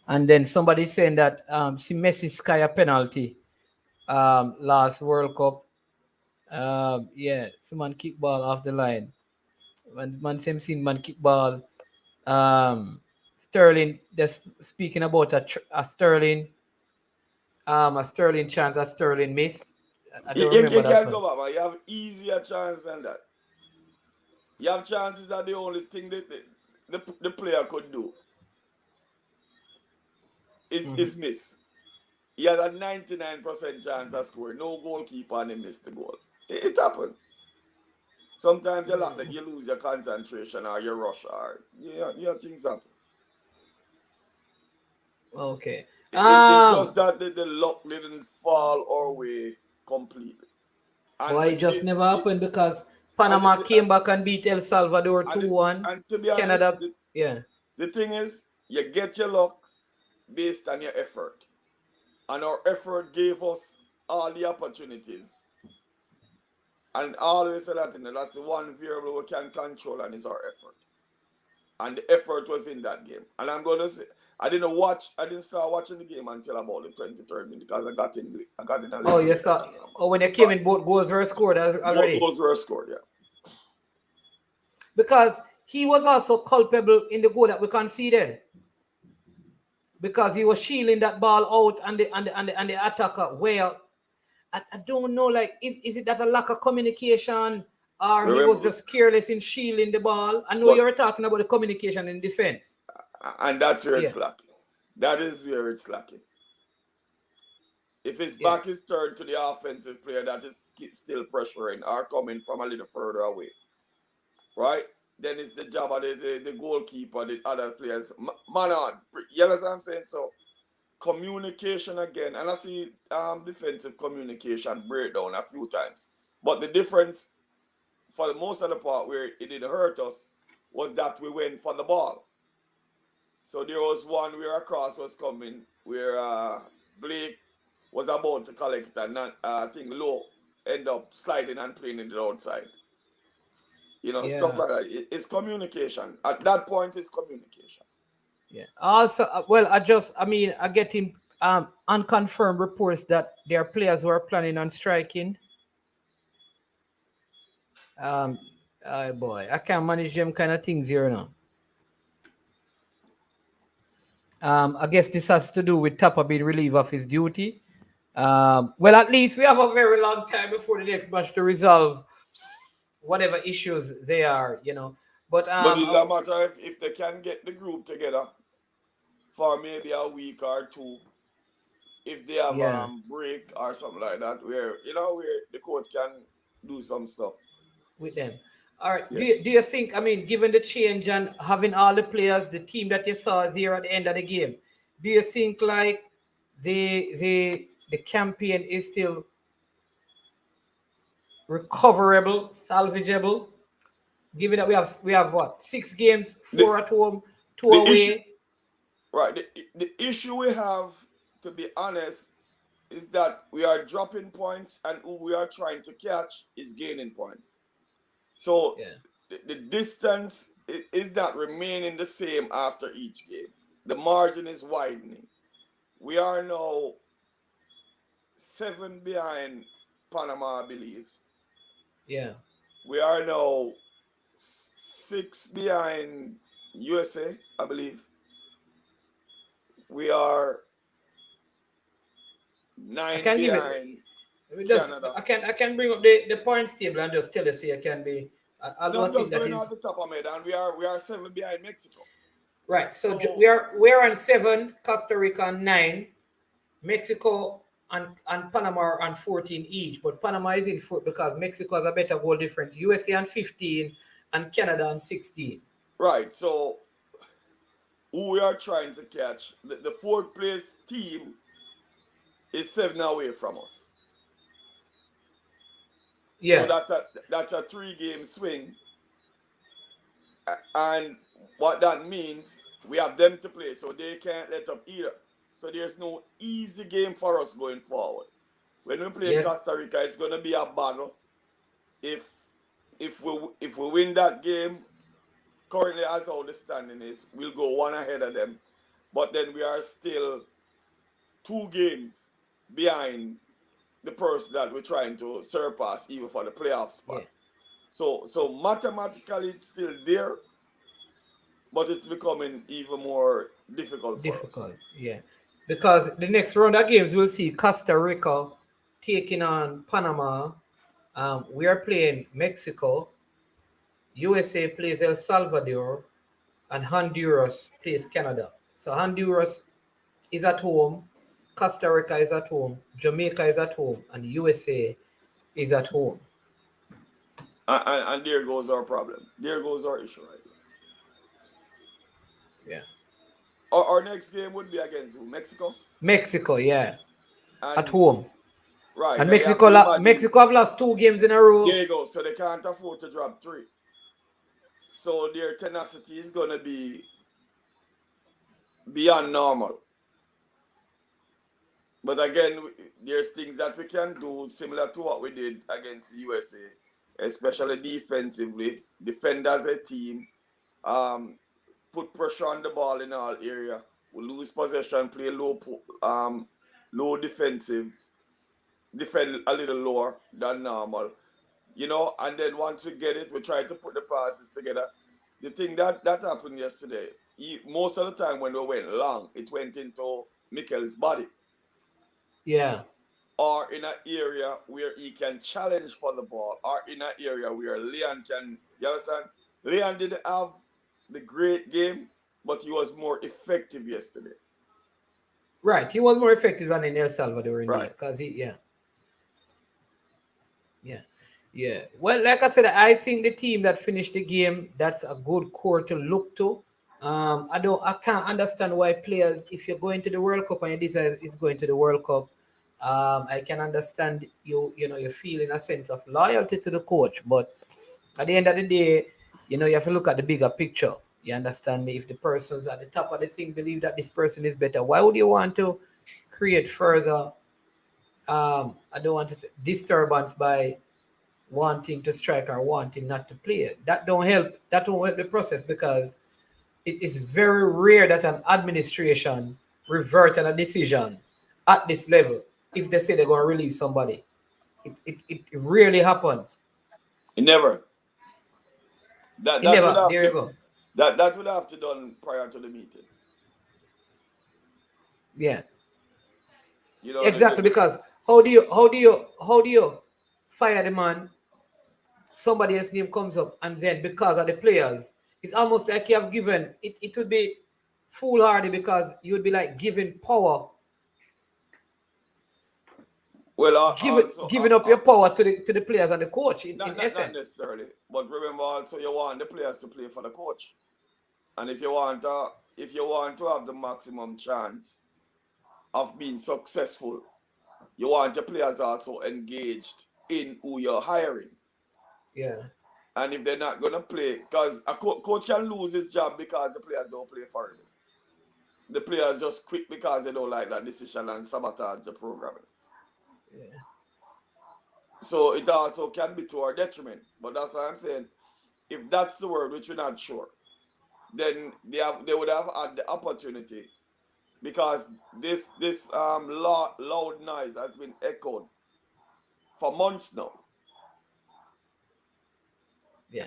then somebody saying that Messi sky a penalty last World Cup. Yeah, someone kick ball off the line. Man kick ball. Sterling, they're speaking about a Sterling. A Sterling chance that Sterling missed. I don't remember you that can't go back, man. You have easier chance than that. You have chances that the only thing that the player could do is miss. He has a 99% chance of scoring. No goalkeeper and he missed the goal. It happens. Sometimes you lose your concentration or you rush or things happen. Okay. It's just that the luck didn't fall our way completely. Why it just never happened because Panama came back and beat El Salvador 2-1. And to be Canada, honest, the thing is, you get your luck based on your effort. And our effort gave us all the opportunities. And always say that, that's the one variable we can control, and is our effort. And the effort was in that game. And I'm going to say, I didn't start watching the game until about the 23rd minute because I got in a Oh, you saw. Oh, when you came in, both goals were scored already. Both goals were scored, yeah. Because he was also culpable in the goal that we conceded. Because he was shielding that ball out and the attacker. Well, I don't know, like, is it that a lack of communication or he was just careless in shielding the ball? I know you were talking about the communication in defense. And that's where it's lacking. That is where it's lacking. If his back is turned to the offensive player that is still pressuring or coming from a little further away, right? Then it's the job of the goalkeeper, the other players. Man on. You understand what I'm saying? So, communication again. And I see defensive communication breakdown a few times. But the difference, for the most of the part where it didn't hurt us, was that we went for the ball. So there was one where a cross was coming, where Blake was about to collect and I think Low end up sliding and playing in the outside. Stuff like that. It's communication. At that point, it's communication. Yeah. Also, I get him unconfirmed reports that there are players who are planning on striking. Boy, I can't manage them kind of things here now. I guess this has to do with TAPPA being relieved of his duty. Well, at least we have a very long time before the next match to resolve whatever issues they are, But it's a matter if they can get the group together for maybe a week or two, if they have a break or something like that, where the coach can do some stuff with them. All right. Yeah. Do you think, given the change and having all the players, the team that you saw here at the end of the game, do you think like the campaign is still recoverable, salvageable? Given that we have what, 6 games, 4 at home, 2 away. The issue we have, to be honest, is that we are dropping points and who we are trying to catch is gaining points. So Yeah. the distance is not remaining the same after each game. The margin is widening. We are now 7 behind Panama, I believe. Yeah. We are now 6 behind USA, I believe. We are I 9 can give it. behind Just Canada. I can bring up the points table and just tell you so you can be. I'll No, I'm just think just that going is off the top of my head, and we are 7 behind Mexico. right. So So we're on 7, Costa Rica on 9, Mexico and Panama are on 14 each. But Panama is in foot because Mexico has a better goal difference. USA on 15 and Canada on 16. right, so who we are trying to catch, the fourth place team is 7 away from us. So Yeah. that's a 3-game swing, and what that means, we have them to play, so they can't let up either. So there's no easy game for us going forward. When we play Yeah. Costa Rica, it's gonna be a battle. If if we win that game, currently as how the standing is, we'll go one ahead of them. But then we are still 2 games behind the person that we're trying to surpass, even for the playoff spot. Yeah. So mathematically it's still there, but it's becoming even more difficult for us. Difficult. Yeah. Because the next round of games we'll see Costa Rica taking on Panama. We are playing Mexico. USA plays El Salvador, and Honduras plays Canada. So Honduras is at home, Costa Rica is at home, Jamaica is at home, and USA is at home. And there goes our problem. There goes our issue right Yeah. there. Our next game would be against who? Mexico? Mexico, yeah, at And home. right, And and you have to imagine, Mexico have lost 2 games in a there row. you go. So they can't afford to drop 3. So their tenacity is gonna be beyond normal. But again, there's things that we can do similar to what we did against the USA, especially defensively. Defend as a team, put pressure on the ball in all area. We lose possession, play low defensive, defend a little lower than normal. And then once we get it, we try to put the passes together. The thing that happened yesterday, most of the time when we went long, it went into Mikel's body, Yeah. or in an area where he can challenge for the ball, or in an area where Leon can, you understand? Leon didn't have the great game, but he was more effective yesterday. Right. He was more effective than in El Salvador indeed. Right. Because yeah. Yeah. Well, like I said, I think the team that finished the game, that's a good core to look to. I can't understand why players, if you're going to the World Cup and your desire is going to the World Cup, I can understand you're feeling a sense of loyalty to the coach, but at the end of the day, you have to look at the bigger picture. You understand me? If the person's at the top of the thing believe that this person is better, why would you want to create further I don't want to say disturbance by wanting to strike or wanting not to play? That don't help. That don't help the process because it is very rare that an administration revert on a decision at this level if they say they're going to release somebody. It rarely happens. It never. It That would never. have There you to go. that would have to done prior to the meeting. Yeah, You know, exactly. Because how do you fire the man? Somebody else's name comes up, and then because of the players, it's almost like you have given it. It would be foolhardy because you would be like giving power, well, also giving up your power to the players and the coach in not essence. necessarily, but remember also you want the players to play for the coach, and if you want to have the maximum chance of being successful, you want your players also engaged in who you're hiring. Yeah, And if they're not gonna play, because a coach can lose his job because the players don't play for him. The players just quit because they don't like that decision and sabotage the programming. yeah. So it also can be to our detriment. But that's why I'm saying, if that's the word, which we're not sure, then they would have had the opportunity, because this loud noise has been echoed for months now. Yeah.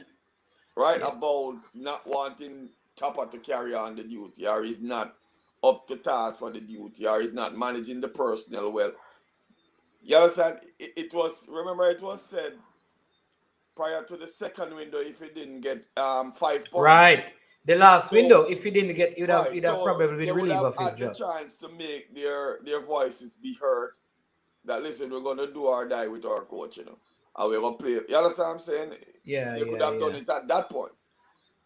Right? Yeah. About not wanting TAPPA to carry on the duty, or he's not up to task for the duty, or he's not managing the personnel well. You understand? It was, remember, it was said prior to the second window, if he didn't get 5 points. Right. The last window, if he didn't get, he'd have so probably they been would relieved have of his had the job. chance to make their voices be heard. That, listen, we're gonna do or die with our coach, and we're gonna play. You understand what I'm saying? Yeah, They could have done it at that point.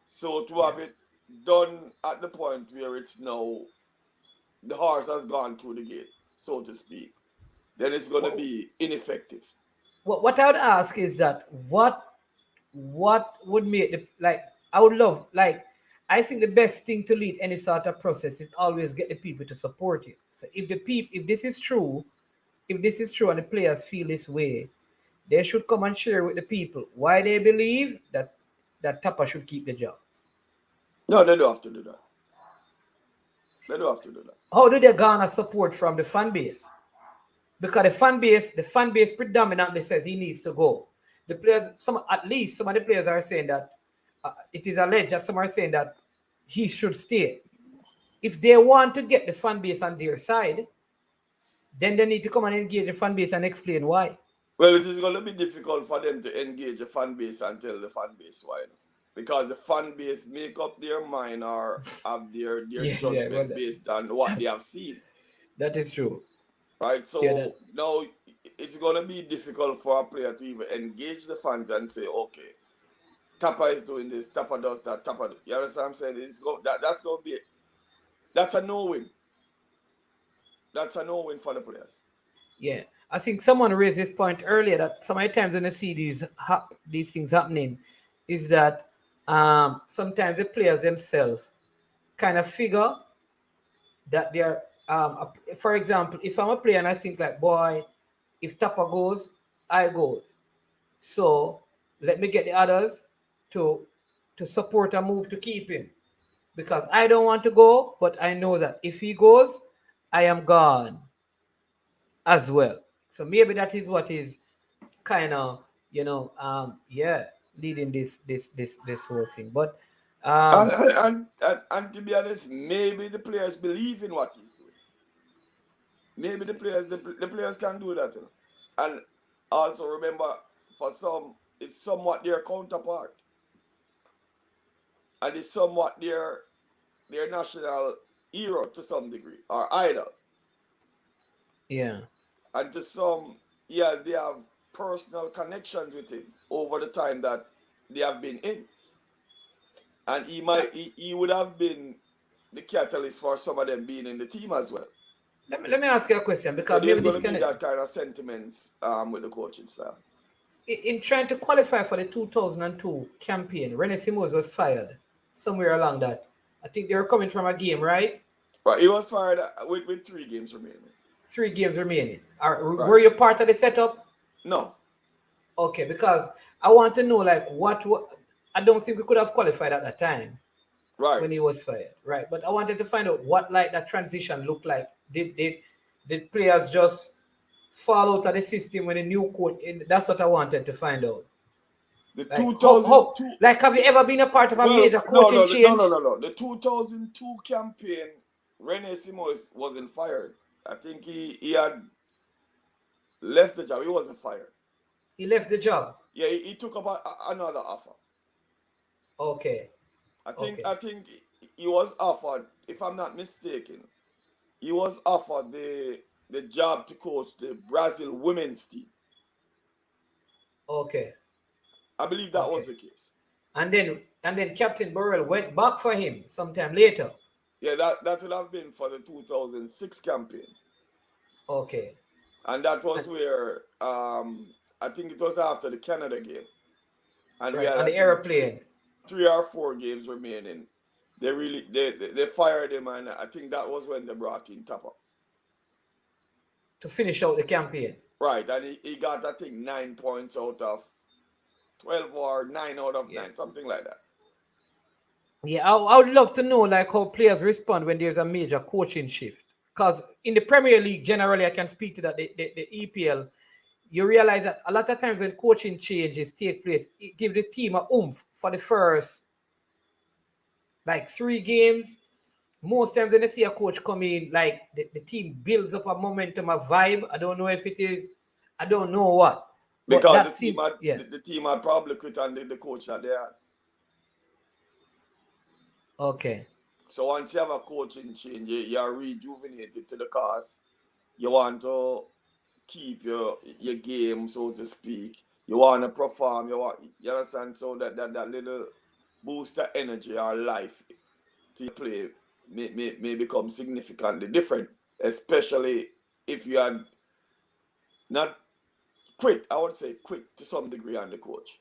So to have it done at the point where it's now, the horse has gone through the gate, so to speak, then it's going to be ineffective. What I would ask is that what would make the, like, I would love, like, I think the best thing to lead any sort of process is always get the people to support you. So if this is true, and the players feel this way, they should come and share with the people why they believe that TAPPA should keep the job. No, they don't have to do that. They don't have to do that. How do they garner support from the fan base? Because the fan base predominantly says he needs to go. The players, at least some of the players are saying that it is alleged that some are saying that he should stay. If they want to get the fan base on their side, then they need to come and engage the fan base and explain why. Well, it is going to be difficult for them to engage the fan base and tell the fan base why. Because the fan base make up their mind or have their judgment based on what they have seen. That is true. Right? So now it's going to be difficult for a player to even engage the fans and say, okay, TAPPA is doing this, TAPPA does that, TAPPA. You understand what I'm saying? That's going to be, that's a no-win. That's a no-win for the players. Yeah. I think someone raised this point earlier that so many times when you see these things happening is that sometimes the players themselves kind of figure that they're, for example, if I'm a player and I think like, boy, if TAPPA goes, I goes. So let me get the others to support a move to keep him. Because I don't want to go, but I know that if he goes, I am gone as well. So maybe that is what is kind of, leading this whole thing. But and to be honest, maybe the players believe in what he's doing. Maybe the players can do that. And also remember, for some, it's somewhat their counterpart. And it's somewhat their national hero to some degree, or idol. Yeah. And to some, they have personal connections with him over the time that they have been in. And he would have been the catalyst for some of them being in the team as well. Let me ask you a question, because so there's going to be that kind of sentiments with the coaching staff. In trying to qualify for the 2002 campaign, Rene Simons was fired somewhere along that. I think they were coming from a game, right? Right, he was fired with 3 games remaining. 3 games remaining. Were you part of the setup? No. Okay, because I want to know, like, what I don't think we could have qualified at that time. Right. When he was fired. Right. But I wanted to find out what, like, that transition looked like. Did players just fall out of the system when a new coach? That's what I wanted to find out. The like, 2002. Like, have you ever been a part of a major coaching change? No. The 2002 campaign, Rene Simons wasn't fired. I think he had left the job. He wasn't fired. He left the job? Yeah, he took up another offer. Okay. I think he was offered, if I'm not mistaken, he was offered the job to coach the Brazil women's team. Okay. I believe that was the case. And then Captain Burrell went back for him sometime later. Yeah, that would have been for the 2006 campaign. Okay. And that was where I think it was after the Canada game. And right, we had on the airplane. 3 or 4 games remaining. They fired him, and I think that was when they brought in TAPPA to finish out the campaign. Right, and he got, I think, 9 points out of 12 or 9 out of 9, something like that. Yeah, I would love to know like how players respond when there's a major coaching shift. Because in the Premier League, generally, I can speak to that. The EPL, you realize that a lot of times when coaching changes take place, it gives the team a oomph for the first like 3 games. Most times when you see a coach come in, like the team builds up a momentum, a vibe. I don't know if it is, I don't know what. But Because that seems, yeah. the team had probably quit on the coach that they had. Okay. So once you have a coaching change, you're rejuvenated to the cause. You want to keep your game, so to speak. You want to perform. You understand? So that little boost of energy or life to your play may become significantly different, especially if you are not quit. I would say quit to some degree on the coach.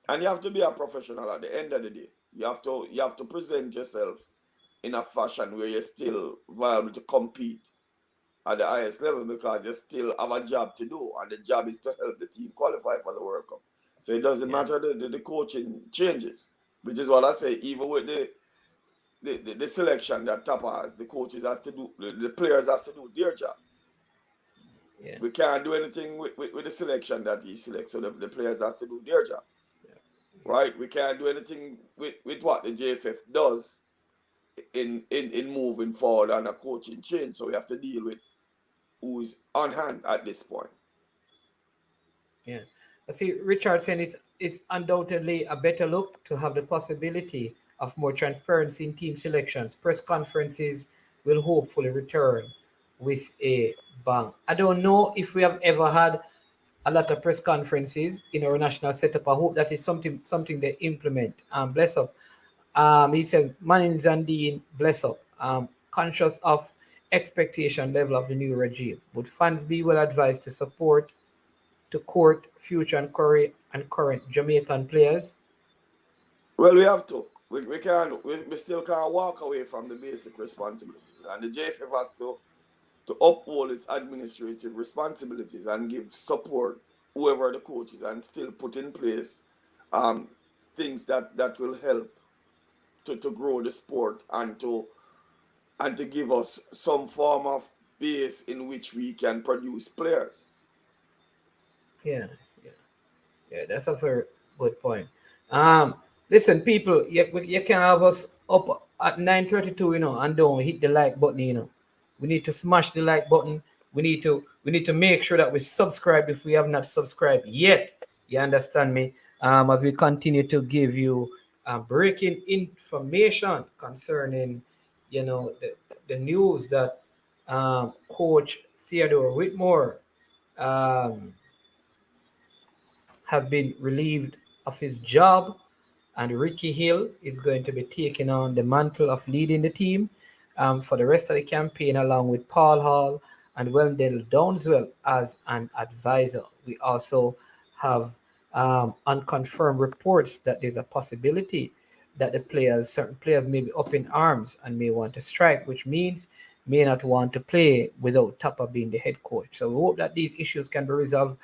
And you have to be a professional at the end of the day. You have to present yourself in a fashion where you're still viable to compete at the highest level, because you still have a job to do, and the job is to help the team qualify for the World Cup. So it doesn't matter the coaching changes, which is what I say. Even with the selection that TAPPA has, the coaches has to do, the players has to do their job. Yeah. We can't do anything with the selection that he selects, so the players has to do their job. Right? We can't do anything with what the JFF does in moving forward on a coaching change. So we have to deal with who's on hand at this point. Yeah. I see Richardson is undoubtedly a better look to have the possibility of more transparency in team selections. Press conferences will hopefully return with a bang. I don't know if we have ever had a lot of press conferences in our national setup. I hope that is something they implement. Bless up. He says, Mannings and Dean, bless up. Conscious of expectation level of the new regime. Would fans be well advised to court future and current Jamaican players? Well, we have to. We still can't walk away from the basic responsibilities. And the JFF has to uphold its administrative responsibilities and give support whoever the coach is, and still put in place things that will help to grow the sport and to give us some form of base in which we can produce players. Yeah, that's a very good point. Listen, people, you can have us up at 9:32, and don't hit the like button. We need to smash the like button. We need to make sure that we subscribe if we have not subscribed yet. You understand me? As we continue to give you breaking information concerning, the news that Coach Theodore Whitmore have been relieved of his job, and Ricky Hill is going to be taking on the mantle of leading the team for the rest of the campaign, along with Paul Hall and Wendell Downswell as an advisor. We also have unconfirmed reports that there's a possibility that certain players may be up in arms and may want to strike, which means may not want to play without TAPPA being the head coach. So we hope that these issues can be resolved.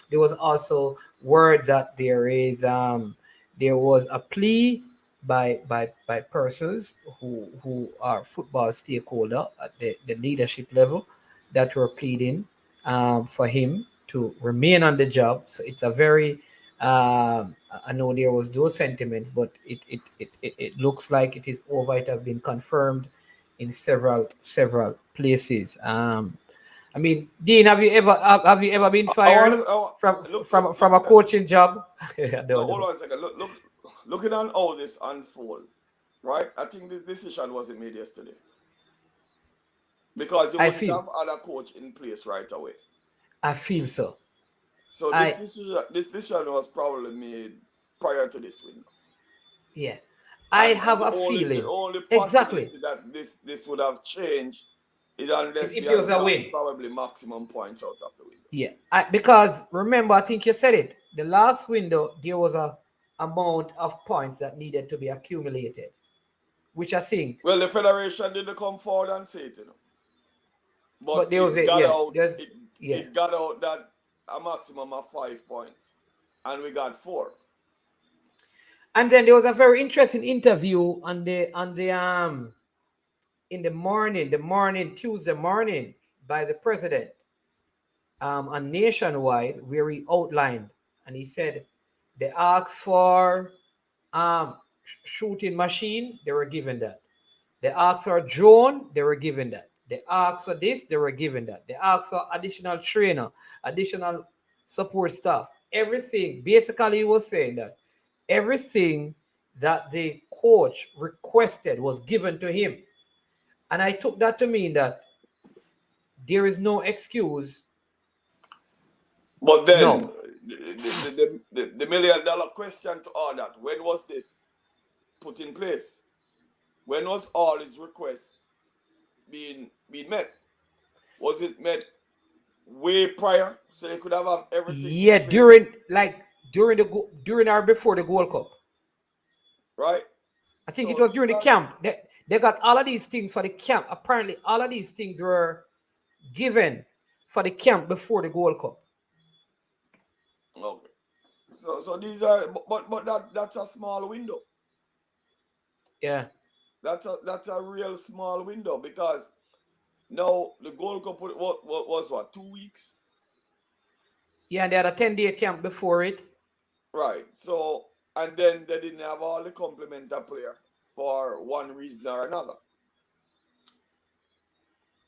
There was also word that there was a plea by persons who are football stakeholder at the leadership level that were pleading for him to remain on the job. So it's a very I know there was those sentiments, but it looks like it is over. It has been confirmed in several places. I mean, Dean, have you ever been fired from a coaching job? Hold on a second. Looking on all this unfold, right? I think this decision wasn't made yesterday, because you wouldn't have other coach in place right away. I feel so. So this decision was probably made prior to this window. Yeah, I have a feeling. The only possibility that this would have changed is unless if there was a win, probably maximum points out of the window. Yeah, because remember, I think you said it. The last window, there was a amount of points that needed to be accumulated, which I think. Well, the federation didn't come forward and say it, But there was it got out that a maximum of 5 points, and we got 4. And then there was a very interesting interview on the in the morning Tuesday morning by the president on Nationwide, where he outlined, and he said they asked for shooting machine, they were given that. They asked for a drone, they were given that. They asked for this, they were given that. They asked for additional trainer, additional support staff. Everything, basically he was saying that everything that the coach requested was given to him. And I took that to mean that there is no excuse. But then No. the $1 million question to all that, when was this put in place? When was all his requests being met? Was it met way prior, so you could have everything? Yeah, during or before the Gold Cup. Right? I think it was during the camp. They got all of these things for the camp. Apparently, all of these things were given for the camp before the Gold Cup. Okay. So these are, but that's a small window. Yeah. That's a real small window, because now the Gold Cup was what, 2 weeks? Yeah, and they had a 10-day camp before it. Right. So, and then they didn't have all the complementary player for one reason or another.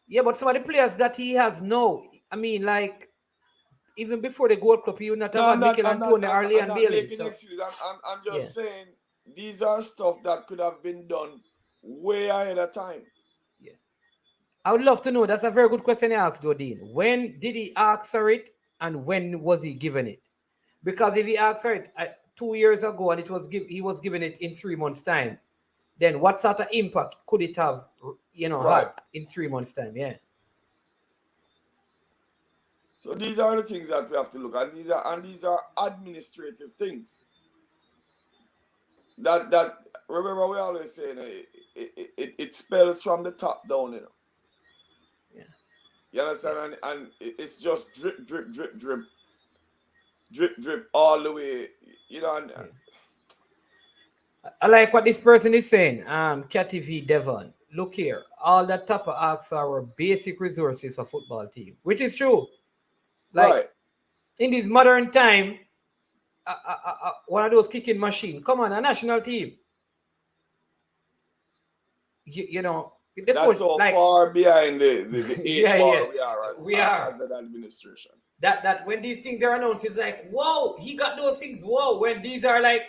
Yeah, but some of the players that he has now, I mean, like, even before the Gold Cup, he would not have had Mikel Antoni, Arley, and Bailey. So. I'm just saying, these are stuff that could have been done way ahead of time. Yeah. I would love to know. That's a very good question he asked, though, Dean. When did he ask for it, and when was he given it? Because if he asked for it 2 years ago and he was given it in 3 months' time, then what sort of impact could it have, had in 3 months' time? Yeah. So these are the things that we have to look at. These are administrative things. That remember, we always say, it spells from the top down, Yeah. You understand? And it's just drip, drip, drip, drip, drip, drip all the way. I like what this person is saying. Catty V Devon. Look here, all that TAPPA asks are basic resources for football team, which is true. Like in this modern time, one of those kicking machine. Come on, a national team. That's so far behind the eight ball we are as an administration. That when these things are announced, it's like, whoa, he got those things. Whoa, when these are like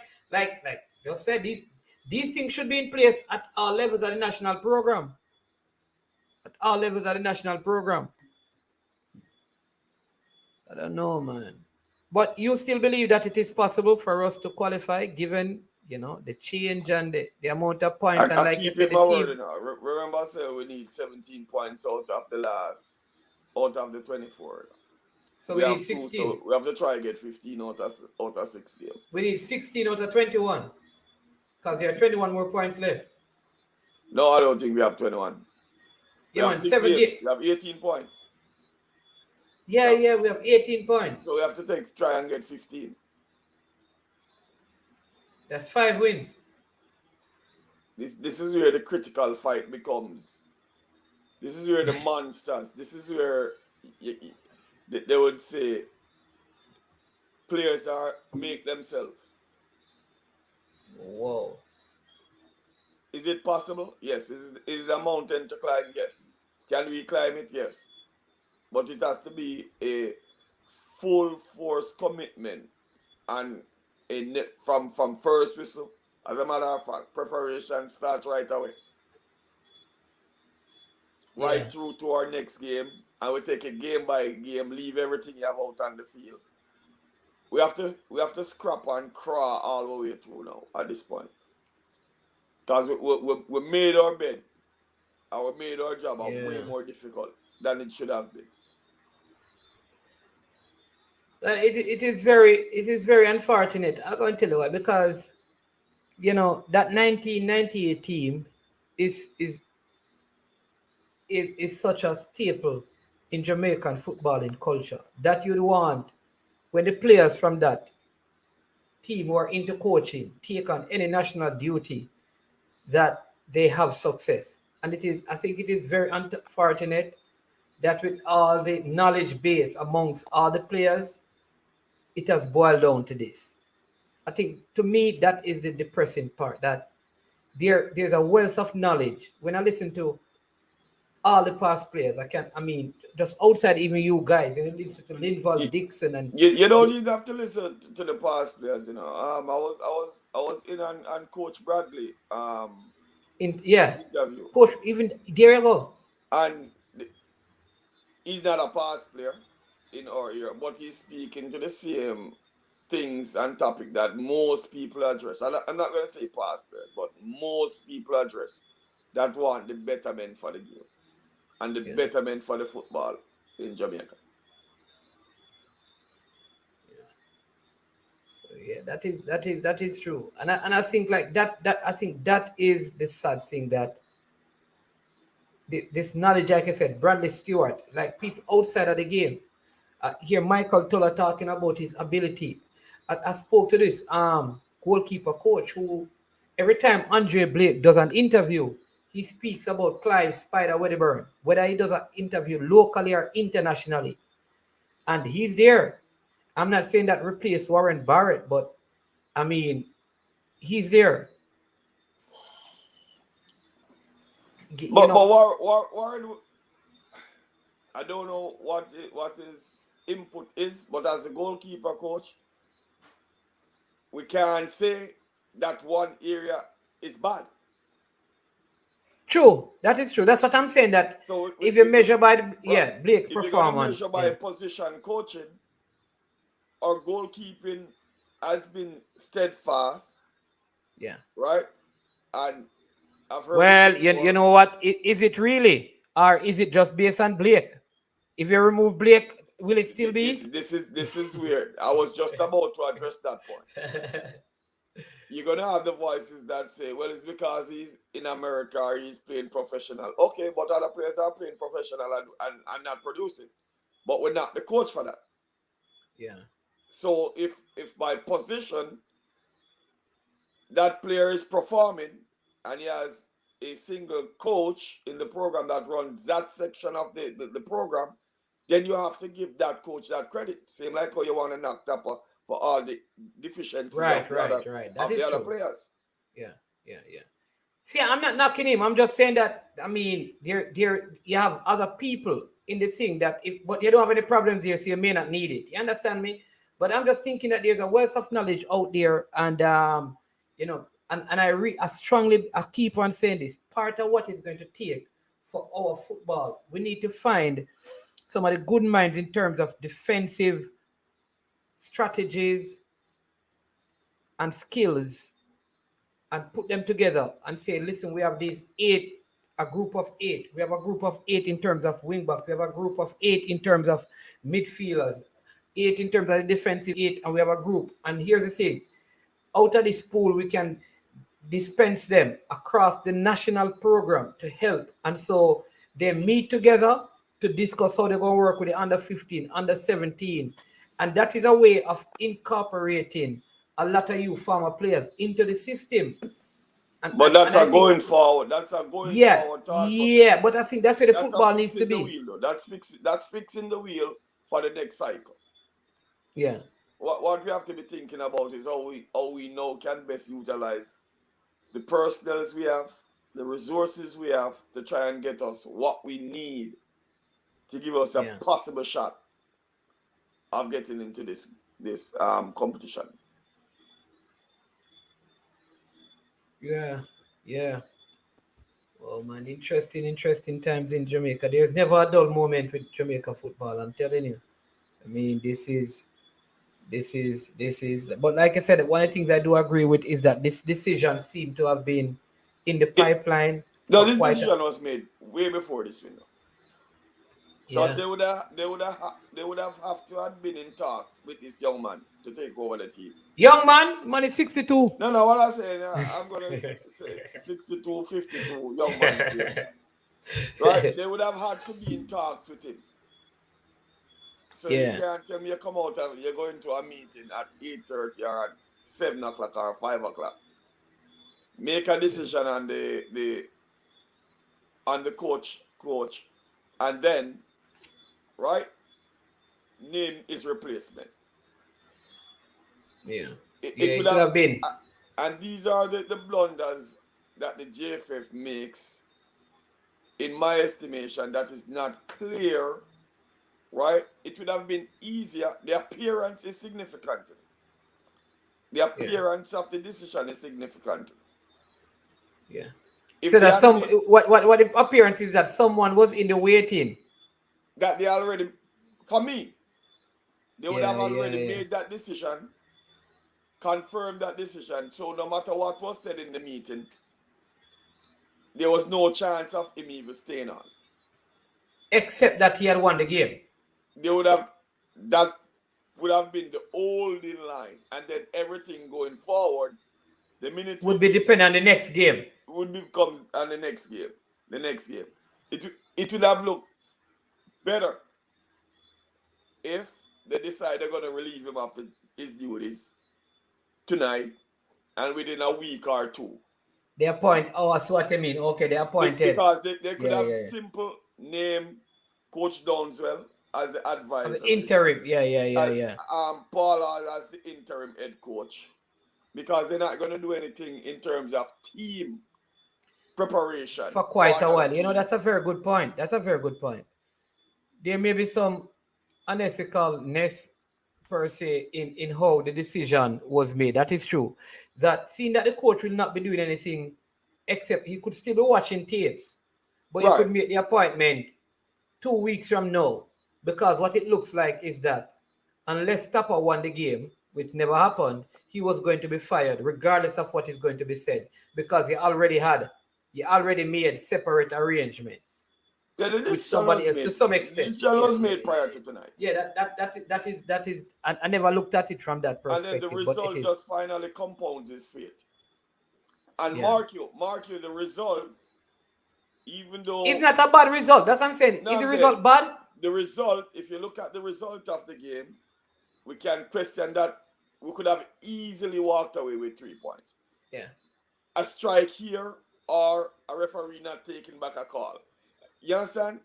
you said, these things should be in place at all levels of the national program. At all levels of the national program. I don't know, man. But you still believe that it is possible for us to qualify, given the change and the amount of points, and like you said, the teams. Remember, I said we need 17 points out of the 24. So we need 16. So we have to try and get 15 out of 16. We need 16 out of 21, because there are 21 more points left. No, I don't think we have 21. We have 18 points. Yeah, we have 18 points. So we have to try and get 15. That's 5 wins. This is where the critical fight becomes. This is where the monsters. This is where they would say players make themselves. Whoa. Is it possible? Yes. Is it a mountain to climb? Yes. Can we climb it? Yes. But it has to be a full force commitment, and from first whistle. As a matter of fact, preparation starts right away. Right through to our next game, and we take it game by game, leave everything you have out on the field. We have to scrap and crawl all the way through now at this point. Because we made our bed, and we made our job way more difficult than it should have been. It is very unfortunate. I'm going to tell you why, because that 1998 team is such a staple in Jamaican footballing culture that you'd want when the players from that team who are into coaching take on any national duty, that they have success. And I think it is very unfortunate that with all the knowledge base amongst all the players, it has boiled down to this. I think to me that is the depressing part, that there's a wealth of knowledge. When I listen to all the past players, I mean, just outside even you guys, and listen to Linval Dixon and You don't even have to listen to the past players, you know. I was in on Coach Bradley interview, coach, even there you go. and he's not a past player in our year, but he's speaking to the same things and topic that most people address. I'm not going to say past players, but most people address that want the betterment for the game and the betterment for the football in Jamaica. Yeah, that is true, and I think like that I think that is the sad thing, that this knowledge, like I said, Bradley Stewart, like people outside of the game, hear Michael Tuller talking about his ability. I spoke to this goalkeeper coach who every time Andre Blake does an interview, he speaks about Clive Spider Wedderburn, whether he does an interview locally or internationally, and he's there. I'm not saying that replace Warren Barrett, but I mean, he's there. But Warren, I don't know what his input is, but as a goalkeeper coach, we can't say that one area is bad. True, that is true. That's what I'm saying. That so if you measure by Blake's performance, if you measure by position coaching, our goalkeeping has been steadfast. Yeah. Right? And I've heard. Well, you know what? Is it really? Or is it just based on Blake? If you remove Blake, will it still be? This is weird. I was just about to address that point. You're gonna have the voices that say, well, it's because he's in America or he's playing professional. Okay, but other players are playing professional and not producing. But we're not the coach for that. Yeah. So if by position that player is performing and he has a single coach in the program that runs that section of the program, then you have to give that coach that credit. Same like how you want to knock TAPPA for all the deficiencies of the other players. Yeah. See, I'm not knocking him. I'm just saying that, I mean, there you have other people in the thing but you don't have any problems here, so you may not need it. You understand me? But I'm just thinking that there's a wealth of knowledge out there, and you know, and I keep on saying this. Part of what is going to take for our football, we need to find some of the good minds in terms of defensive strategies and skills, and put them together and say, listen, we have a group of 8. We have a group of 8 in terms of wing backs. We have a group of 8 in terms of midfielders, 8 in terms of the defensive 8, and we have a group. And here's the thing. Out of this pool, we can dispense them across the national program to help. And so they meet together to discuss how they're going to work with the under 15, under 17. And that is a way of incorporating a lot of you former players into the system. But that's going forward. That's a going forward. Yeah, but I think that's where the football needs to be. Wheel, that's fixing the wheel for the next cycle. Yeah. What we have to be thinking about is how we now can best utilize the personnel we have, the resources we have to try and get us what we need to give us a possible shot of getting into this competition. Yeah. Well, man, interesting times in Jamaica. There's never a dull moment with Jamaica football, I'm telling you. I mean, this is. But like I said, one of the things I do agree with is that this decision seemed to have been in the pipeline. No, this decision was made way before this window. Because they would have to have been in talks with this young man to take over the team. Young man is 62. No, what I'm saying, I'm gonna say 62, 52 young man. Right? They would have had to be in talks with him So you can't tell me you come out and you're going to a meeting at 8:30 or at 7 o'clock or 5 o'clock. Make a decision on the coach, and then, right, name his replacement. It would have been. And these are the blunders that the JFF makes, in my estimation, that is not clear, right? It would have been easier. The appearance is significant. The appearance of the decision is significant. Yeah. If so that what the appearance is that someone was in the waiting. That they already, for me, they would have already made that decision, confirmed that decision. So no matter what was said in the meeting, there was no chance of him even staying on. Except that he had won the game. That would have been the holding line. And then everything going forward, the minute would be dependent on the next game. Would become on the next game. The next game. It would have looked better if they decide they're going to relieve him of his duties tonight and within a week or two. They appoint, that's what I mean. Okay, they appointed. Because they could have simple name Coach Downswell as the advisor. As the interim, Paula as the interim head coach. Because they're not going to do anything in terms of team preparation. For quite a while. You know, that's a very good point. There may be some unethicalness per se in how the decision was made. That is true. That seeing that the coach will not be doing anything except he could still be watching tapes, but he could make the appointment 2 weeks from now, because what it looks like is that unless TAPPA won the game, which never happened, he was going to be fired regardless of what is going to be said, because he already made separate arrangements. With somebody else to some extent. This was made prior to tonight. Yeah, that is. I never looked at it from that perspective. And then the result just finally compounds his fate. And mark you, the result, even though it's not a bad result. That's what I'm saying. Is the result bad? The result, if you look at the result of the game, we can question that we could have easily walked away with 3 points. Yeah. A strike here or a referee not taking back a call. You understand?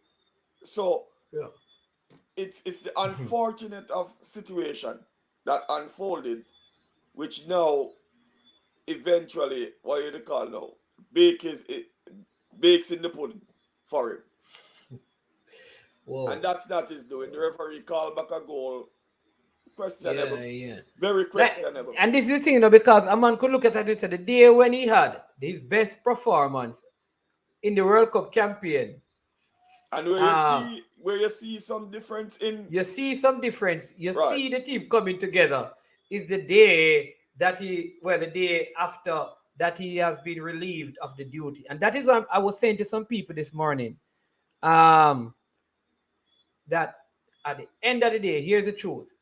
So it's the unfortunate of situation that unfolded, which now eventually, what you call now, bakes in the pudding for him. Whoa. And that's not his doing. The referee called back a goal. Questionable. Very questionable. And this is the thing, because a man could look at it and say the day when he had his best performance in the World Cup campaign. And where you see some difference in... You see some difference. You see the team coming together is the day that the day after that he has been relieved of the duty. And that is what I was saying to some people this morning. That at the end of the day, here's the truth.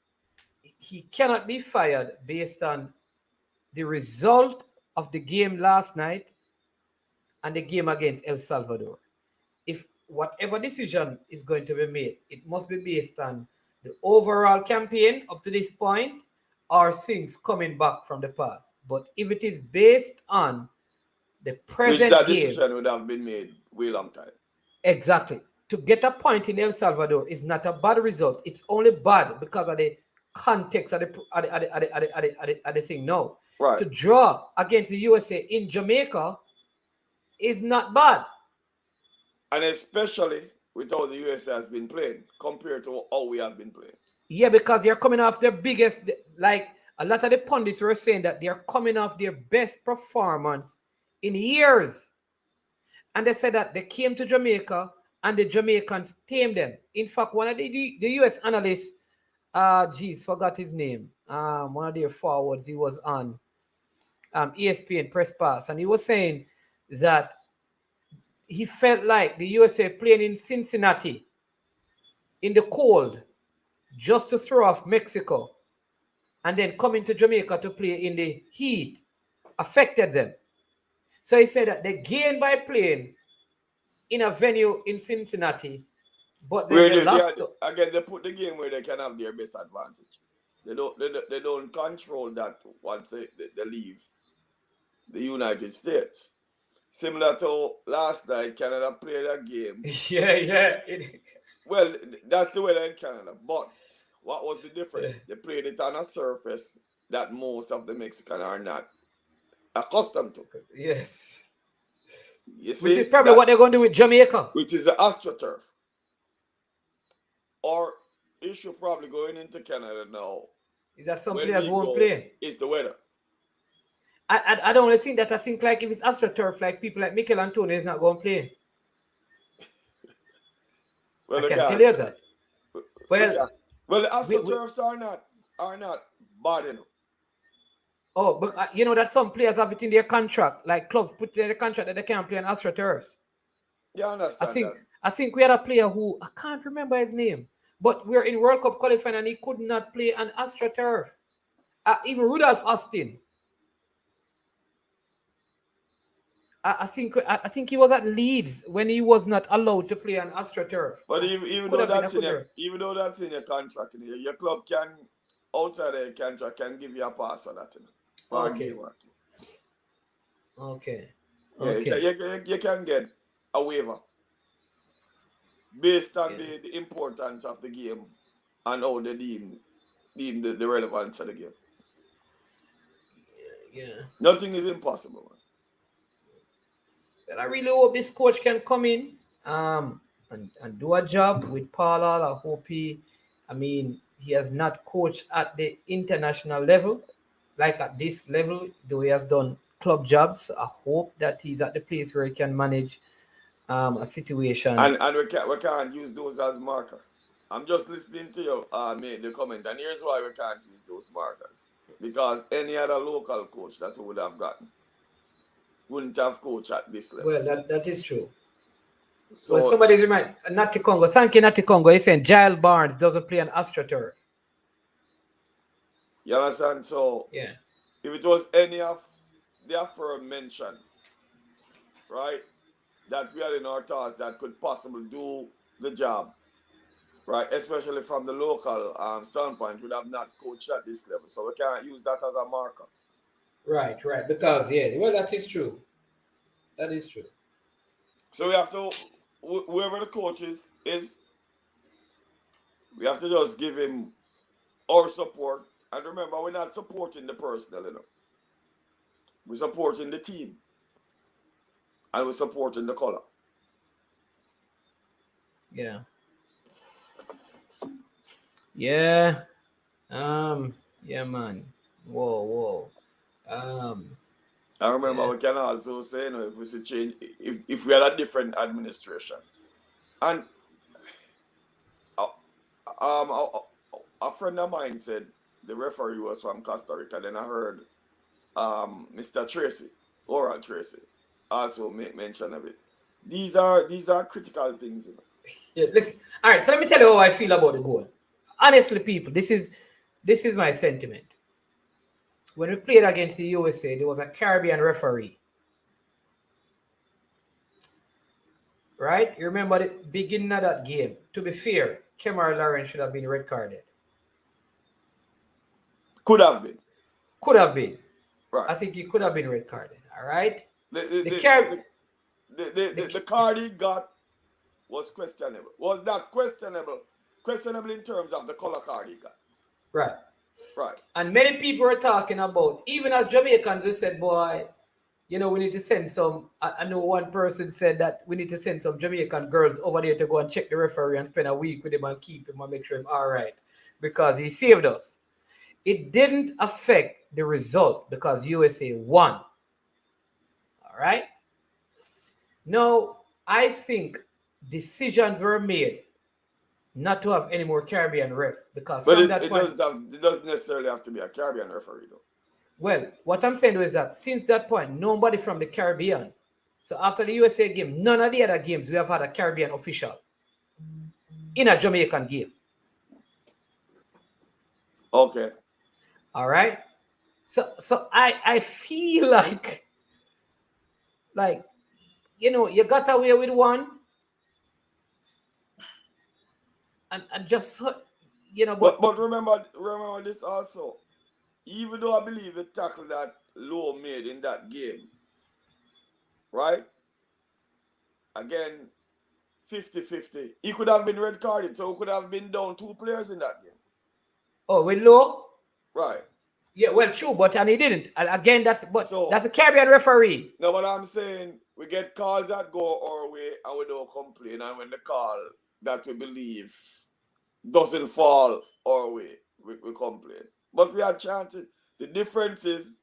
He cannot be fired based on the result of the game last night and the game against El Salvador. If whatever decision is going to be made, it must be based on the overall campaign up to this point or things coming back from the past. But if it is based on the present that game, decision would have been made way long time. Exactly. To get a point in El Salvador is not a bad result. It's only bad because of the context of the thing. No. Right. To draw against the USA in Jamaica is not bad. And especially with how the USA has been playing compared to how we have been playing. Yeah, because they're coming off their biggest, like a lot of the pundits were saying that they're coming off their best performance in years. And they said that they came to Jamaica and the Jamaicans tamed them. In fact, one of the US analysts, forgot his name. One of their forwards, he was on ESPN Press Pass, and he was saying that he felt like the USA playing in Cincinnati in the cold just to throw off Mexico and then coming to Jamaica to play in the heat affected them. So he said that they gained by playing in a venue in Cincinnati But then they lost. Again, they put the game where they can have their best advantage. They don't control that once they leave the United States. Similar to last night, Canada played a game. Yeah. Well, that's the way in Canada. But what was the difference? They played it on a surface that most of the Mexicans are not accustomed to. Yes. You see, which is probably what they're going to do with Jamaica. Which is the AstroTurf. Or issue probably going into Canada now. Is that some players won't play? It's the weather. I don't think that. I think like if it's AstroTurf, like people like Mikel Antonio is not going to play. Well, I can tell you that. Well, the AstroTurfs are not bad enough. Oh, but you know that some players have it in their contract, like clubs put in their contract that they can't play on AstroTurfs. Yeah, I understand. I think we had a player who I can't remember his name, but we're in World Cup qualifying and he could not play on AstroTurf. Even Rudolph Austin. I think he was at Leeds when he was not allowed to play on AstroTurf. But even though that's in your contract, your club can outside the contract can give you a pass for that. Okay. You can get a waiver based on the importance of the game and how they deem the relevance of the game. Yeah. Nothing is impossible, man. Well, I really hope this coach can come in and do a job with Paula. I hope he has not coached at the international level, like at this level, though he has done club jobs. I hope that he's at the place where he can manage a situation. And we can't use those as marker. I'm just listening to you make the comment, and here's why we can't use those markers. Because any other local coach that we would have gotten wouldn't have coached at this level. Well, that is true. So somebody's reminding Natty Congo. Thank you, Natty Congo. He's saying Giles Barnes doesn't play on AstroTurf. You understand? So yeah, if it was any of the aforementioned, right, that we had in our thoughts that could possibly do the job, right, especially from the local standpoint, would have not coached at this level. So we can't use that as a marker. Right. Because, well, that is true. That is true. So we have to, whoever the coach is, we have to just give him our support. And remember, we're not supporting the personnel, We're supporting the team. And we're supporting the color. Yeah. Yeah. Yeah, man. Whoa. I remember we can also say, if we see change, if we had a different administration. And a friend of mine said the referee was from Costa Rica. Then I heard Mr. Tracy, Oral Tracy, also make mention of it. These are critical things. Yeah, listen. All right, so let me tell you how I feel about the goal. Honestly, people, this is my sentiment. When we played against the USA, there was a Caribbean referee. Right? You remember the beginning of that game. To be fair, Kemar Lawrence should have been red carded. Could have been. Right. I think he could have been red carded. All right? The card he got was questionable. Was not questionable. Questionable in terms of the color card he got. Right. Right. And many people are talking about, even as Jamaicans, we said, boy, we need to send some. I know one person said that we need to send some Jamaican girls over there to go and check the referee and spend a week with him and keep him and make sure he's all right. Because he saved us. It didn't affect the result because USA won. All right? Now, I think decisions were made not to have any more Caribbean ref because it doesn't necessarily have to be a Caribbean referee though. Well, what I'm saying is that since that point, nobody from the Caribbean. So after the USA game, none of the other games we have had a Caribbean official in a Jamaican game. Okay. All right. So I feel like you got away with one. and just, you know, But remember this also. Even though I believe the tackle that Lowe made in that game, right? Again, 50-50. He could have been red carded, so he could have been down 2 players in that game. Oh, with Lowe? Right. Yeah, well, true, and he didn't. And again, that's a Caribbean referee. No, but I'm saying we get calls that go our way and we don't complain. And when the call that we believe doesn't fall our way, we complain. But we had chances. The difference is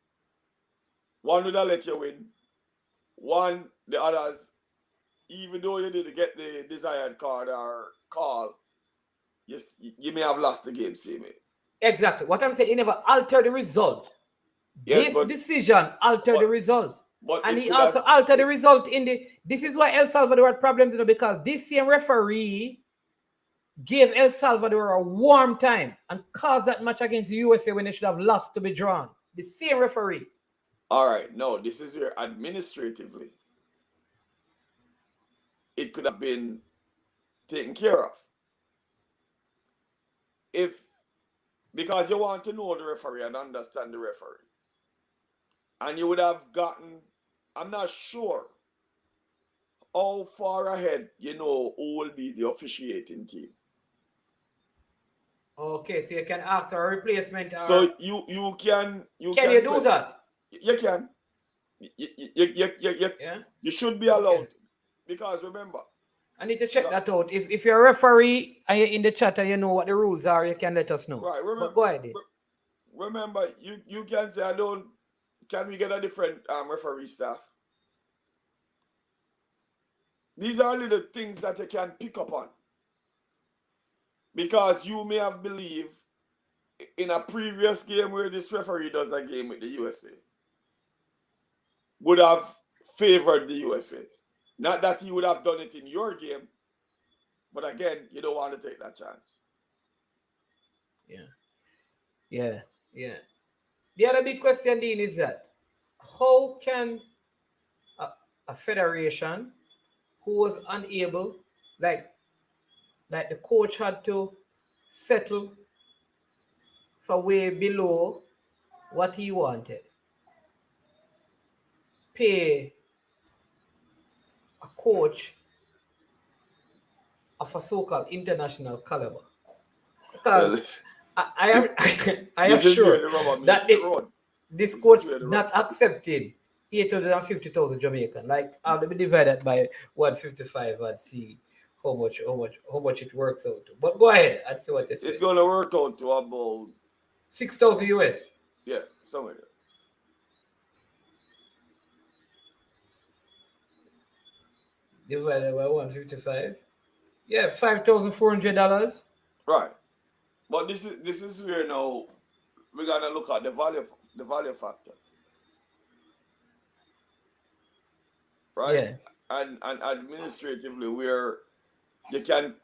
one would have let you win. One, the others, even though you didn't get the desired card or call, you may have lost the game, see me. Exactly. What I'm saying, he never altered the result. Yes, this decision altered the result. And he also altered the result in the... This is why El Salvador had problems, you know, because this same referee gave El Salvador a warm time and caused that match against the USA when they should have lost to be drawn. The same referee. All right. No, this is here administratively. It could have been taken care of. Because you want to know the referee and understand the referee. And you would have gotten, I'm not sure how far ahead you know who will be the officiating team. Okay, so you can ask for a replacement. So you can you do that? You can. You should be allowed. Okay. Because remember, I need to check that out. If you're a referee and you're in the chat and you know what the rules are, you can let us know. Right. Remember, but go ahead. Remember, you can say, can we get a different referee staff? These are little things that you can pick up on. Because you may have believed in a previous game where this referee does a game with the USA, would have favored the USA. Not that he would have done it in your game, but again, you don't want to take that chance. Yeah. The other big question, Dean, is that how can a federation who was unable, like the coach had to settle for way below what he wanted, pay a coach of a so-called international caliber? Because I am sure that this coach not accepting 850,000 Jamaican. Like, I'll be divided by 155 and see how much it works out to. But go ahead and see what they say. It's gonna work out to about 6,000 US. Yeah, somewhere there. Divided by 155. Yeah, $5,400. Right. But this is where now we're gonna look at the value factor. Right? Yeah. And administratively where you can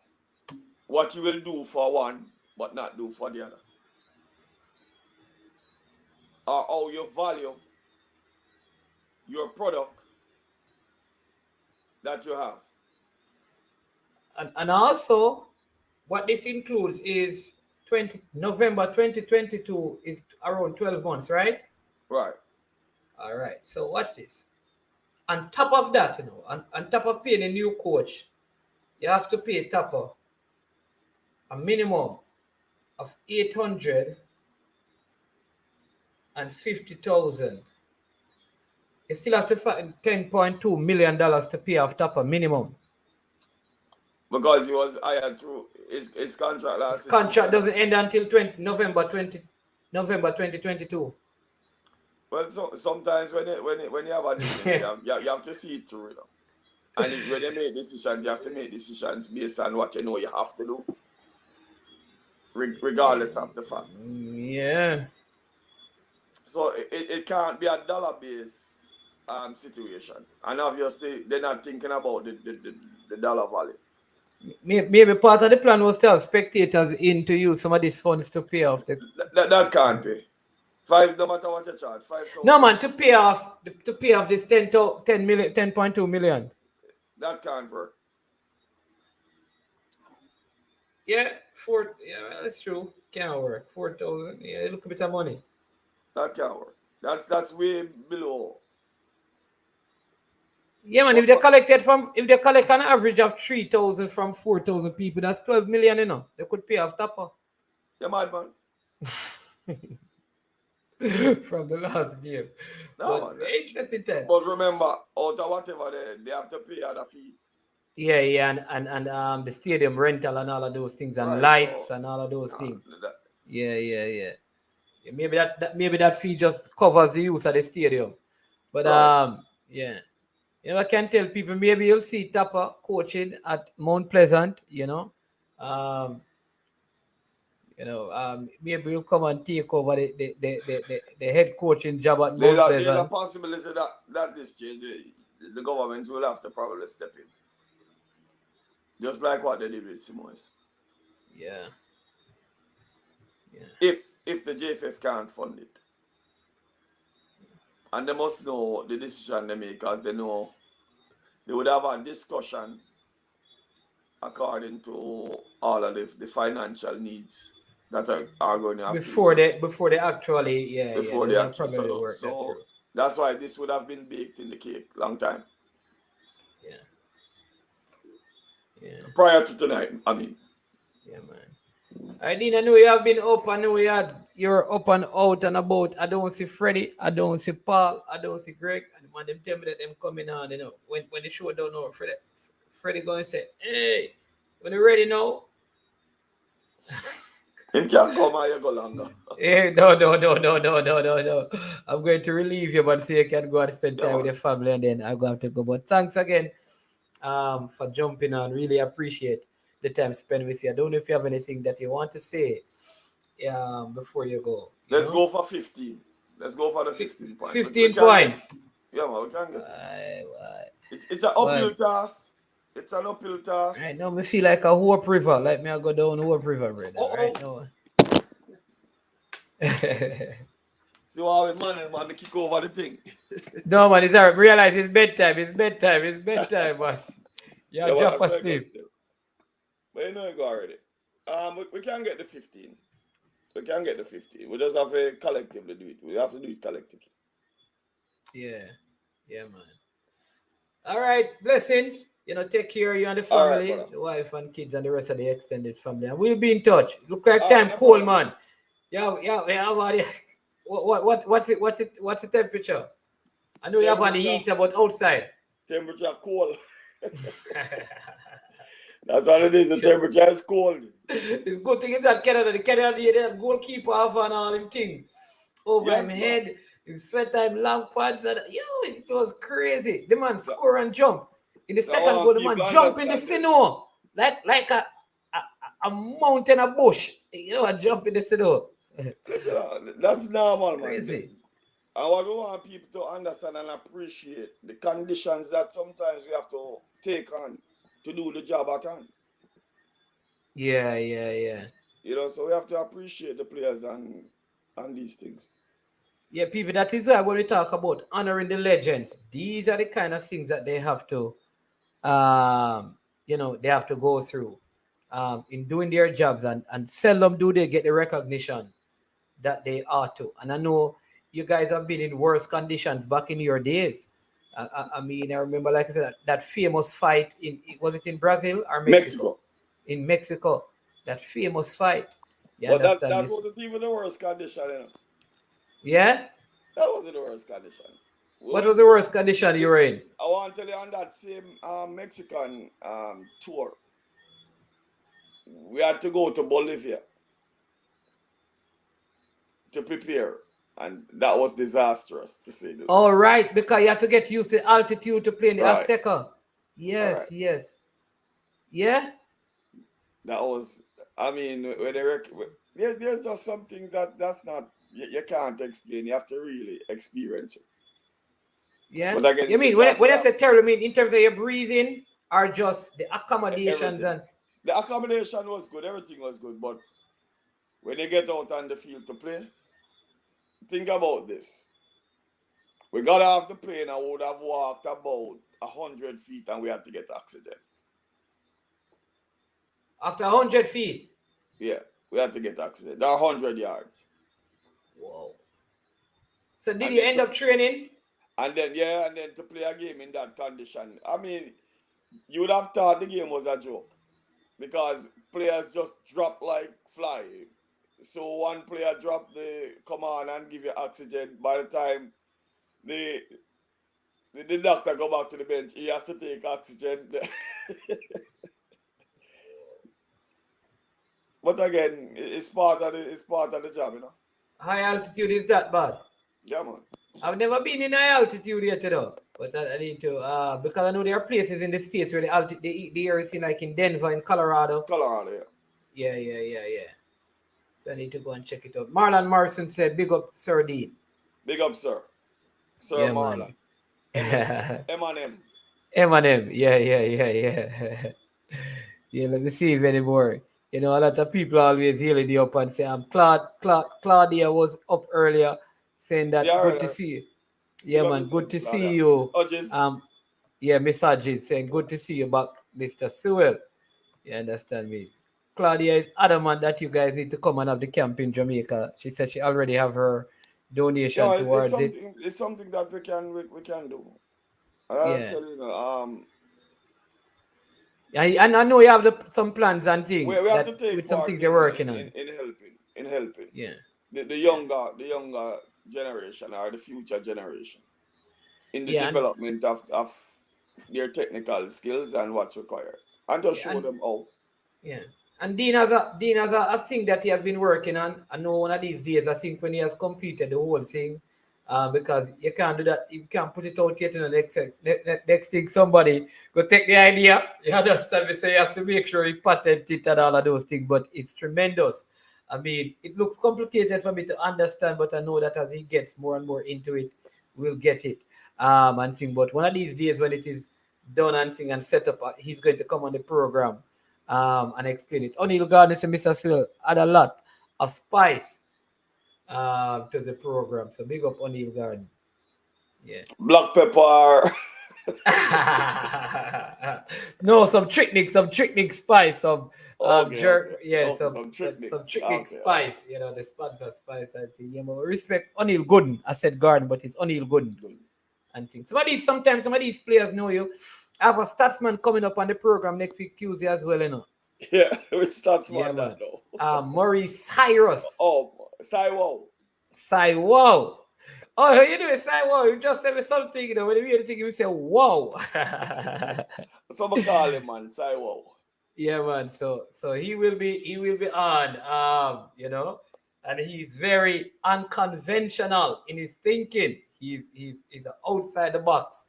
what you will do for one but not do for the other. Or how you value your product that you have. And also what this includes is November 2022 is around 12 months, right? Right. All right. So watch this. On top of that, you know, on top of paying a new coach, you have to pay TAPPA a minimum of $850,000. You still have to find $10.2 million to pay off TAPPA minimum. Because he was hired through his contract last. His contract doesn't end until November 2022. Well, so sometimes when you have a decision, you have to see it through, you know. And when you make decisions, you have to make decisions based on what you know you have to do, regardless of the fact. Yeah. So it can't be a dollar-based situation, and obviously they're not thinking about the dollar value. Maybe part of the plan was to have spectators in to use some of these funds to pay off the. That can't be. No matter what you charge. 5,000. No man, to pay off this 10.2 million. That can't work. Yeah, that's true. Can't work. 4,000. Yeah, look a bit of money. That can't work. That's way below. Yeah, man. But, If they collect an average of 3,000 from 4,000 people, that's 12 million. They could pay off TAPPA you're mad, man. from the last game. No, But man. interesting time. But remember, out of whatever they have to pay other fees. Yeah, and the stadium rental and all of those things and Right. lights So, and all of those things. that, Yeah. Yeah, maybe that fee just covers the use of the stadium. But right. yeah. I can tell people maybe you'll see TAPPA coaching at Mount Pleasant, Um, maybe you'll come and take over the head coaching job at Mount There's a Pleasant. possibility that this change, the government will have to probably step in. Just like what they did with Simoes. Yeah. If the JFF can't fund it. And they must know the decision they make, because they know they would have a discussion according to all of the financial needs that are going to have before to they actually before they they have actually probably set up. work. That's So true. that's why this would have been baked in the cake long time. Yeah. Prior to tonight, I mean. Yeah, man. I didn't know you have been up. I know you're up and out and about. I don't see Freddie. I don't see Paul. I don't see Greg. And when them tell me that them coming on, when the show don't know, Freddie going to say, hey, when you ready now? Him can come and you go longer. Hey, no. I'm going to relieve you, but so you can go and spend time with your family, and then I'm going to go. But thanks again for jumping on. Really appreciate the time spent with you. I don't know if you have anything that you want to say before you go. Let's go for 15. Let's go for the 15 points. 15 points. Yeah, man, we can get it. It's an uphill task. It's an uphill task. Right now, me feel like a Hope River. Like me, I go down Hope River, brother. Right now. So how man to kick over the thing. No, man, it's alright. Realize it's bedtime, boss. Yeah, drop asleep. But you know you go already. We can get the 15. We can get the 15. We just have to collectively do it. We have to do it collectively. Yeah, man. All right, blessings. Take care of you and the family, the wife and kids and the rest of the extended family. And we'll be in touch. Look like time cold, man. Yeah. What's the temperature? I know you have on the heater, but outside. Temperature cold. That's what it is. The temperature is cold. It's good thing is that Canada, the goalkeeper have on all them things over him head. In sweat time, long pads. It was crazy. The man score and jump. In the second goal, the man jump in the snow. Like a mountain, a bush. A jump in the snow. Listen, that's normal, man. Crazy. I want people to understand and appreciate the conditions that sometimes we have to take on to do the job at hand. Yeah. So we have to appreciate the players and these things. Yeah, people, that is why when we talk about honoring the legends, these are the kind of things that they have to, they have to go through in doing their jobs, and seldom do they get the recognition that they ought to. And I know you guys have been in worse conditions back in your days. I remember, like I said, that famous fight was it in Brazil or Mexico? In Mexico, that famous fight. But that wasn't even the worst condition, Yeah? That wasn't the worst condition. What was the worst condition you were in? I want to tell you, on that same Mexican tour, we had to go to Bolivia to prepare. And that was disastrous, to say the least. All right, because you have to get used to altitude to play in the Azteca. Yes. Yeah? That was, there's just some things that's not, you can't explain. You have to really experience it. Yeah? But again, you mean, when I say terrible, I mean in terms of your breathing or just the accommodations? Everything. The accommodation was good, everything was good, but when you get out on the field to play, think about this. We got off the plane and would have walked about 100 feet and we had to get oxygen. After 100 feet. Yeah, we had to get accident. They're 100 yards. Whoa. So did And you then end up training? and then to play a game in that condition. I mean, you would have thought the game was a joke because players just drop like fly. So one player drop the command and give you oxygen. By the time the doctor go back to the bench, he has to take oxygen. But again, it's part of the job, you know. High altitude is that bad? Yeah, man. I've never been in high altitude yet, though. But I need to, because I know there are places in the States where the air is in, like in Denver, in Colorado. Colorado, yeah. Yeah. So I need to go and check it out. Marlon Morrison said, big up, Sir Dean. Big up, sir. Sir Yeah, Marlon. man. M&M. M&M. Yeah. Yeah, let me see if anymore. You know, a lot of people always yelling you up and say, Claudia was up earlier saying that Yeah, good right. to see you. Big Yeah, up man, yourself, good to Claudia. see you. Miss Hodges. Yeah, Miss Hodges saying good to see you back, Mr. Sewell. You understand me? Claudia is adamant that you guys need to come and have the camp in Jamaica. She said she already have her donation Yeah, towards it. it's something that we can do. Yeah. I'll tell you, And I know you have some plans and things we have to take with some part things you're working on. in helping. Yeah. The younger generation or the future generation in the development of their technical skills and what's required. And just show them how. Yeah. And Dean has a thing that he has been working on. I know one of these days, I think when he has completed the whole thing, because you can't do that, you can't put it out yet in the next thing somebody go take the idea. You understand me? So you have to make sure he patent it and all of those things, but it's tremendous. I mean, it looks complicated for me to understand, but I know that as he gets more and more into it, we'll get it. And thing. But one of these days when it is done and thing and set up, he's going to come on the program and explain it. O'Neill Garden and Mr. Sewell add a lot of spice to the program. So big up O'Neill Garden. Yeah. Black pepper. No, some tricknick spice, some jerk, okay. yeah, some tricknick spice, you know, the sponsor spice. I think, yeah, respect O'Neill Gooden. I said Garden, but it's O'Neill Gooden. And things. Sometimes some of these players know you. I have a statsman coming up on the program next week Tuesday as well, you know. Yeah, which statsman that though? Maurice Cyrus. Oh, Sywell. Oh, you doing Sywell? You just said me something, you know. When you hear the thing, you say, "Wow." Someone call him, man, Sywell. Yeah, man. So he will be on, you know, and he's very unconventional in his thinking. He's outside the box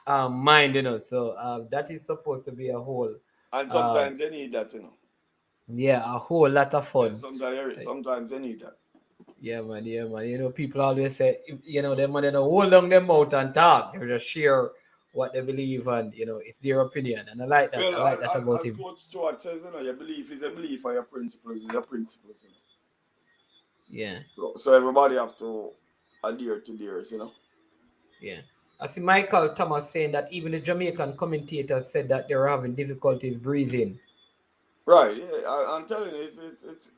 mind, you know. So that is supposed to be a whole. And sometimes you need that, you know. Yeah, a whole lot of fun. Yeah, sometimes you need that. Yeah, man. You know, people always say, you know, them they don't hold down them out and talk. They just share what they believe, and you know, it's their opinion. And I like that. Well, I like that about him. As Coach Stewart says, you know, your belief is a belief, and your principles is your principles. You know? Yeah. So everybody have to adhere to theirs, you know. Yeah. I see Michael Thomas saying that even the Jamaican commentators said that they were having difficulties breathing. Right. Yeah. I'm telling you, it's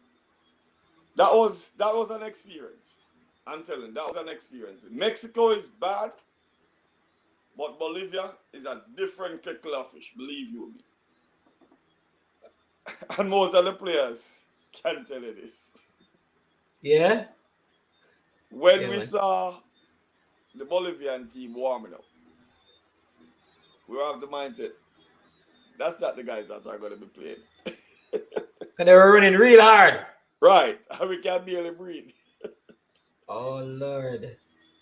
that was an experience. I'm telling you, that was an experience. Mexico is bad, but Bolivia is a different kettle of fish, believe you me. And most of the players can tell you this. Yeah. When we saw the Bolivian team warming up, we have the mindset, that's not the guys that are going to be playing. Because they were running real hard. Right. And we can barely breathe. Oh, Lord.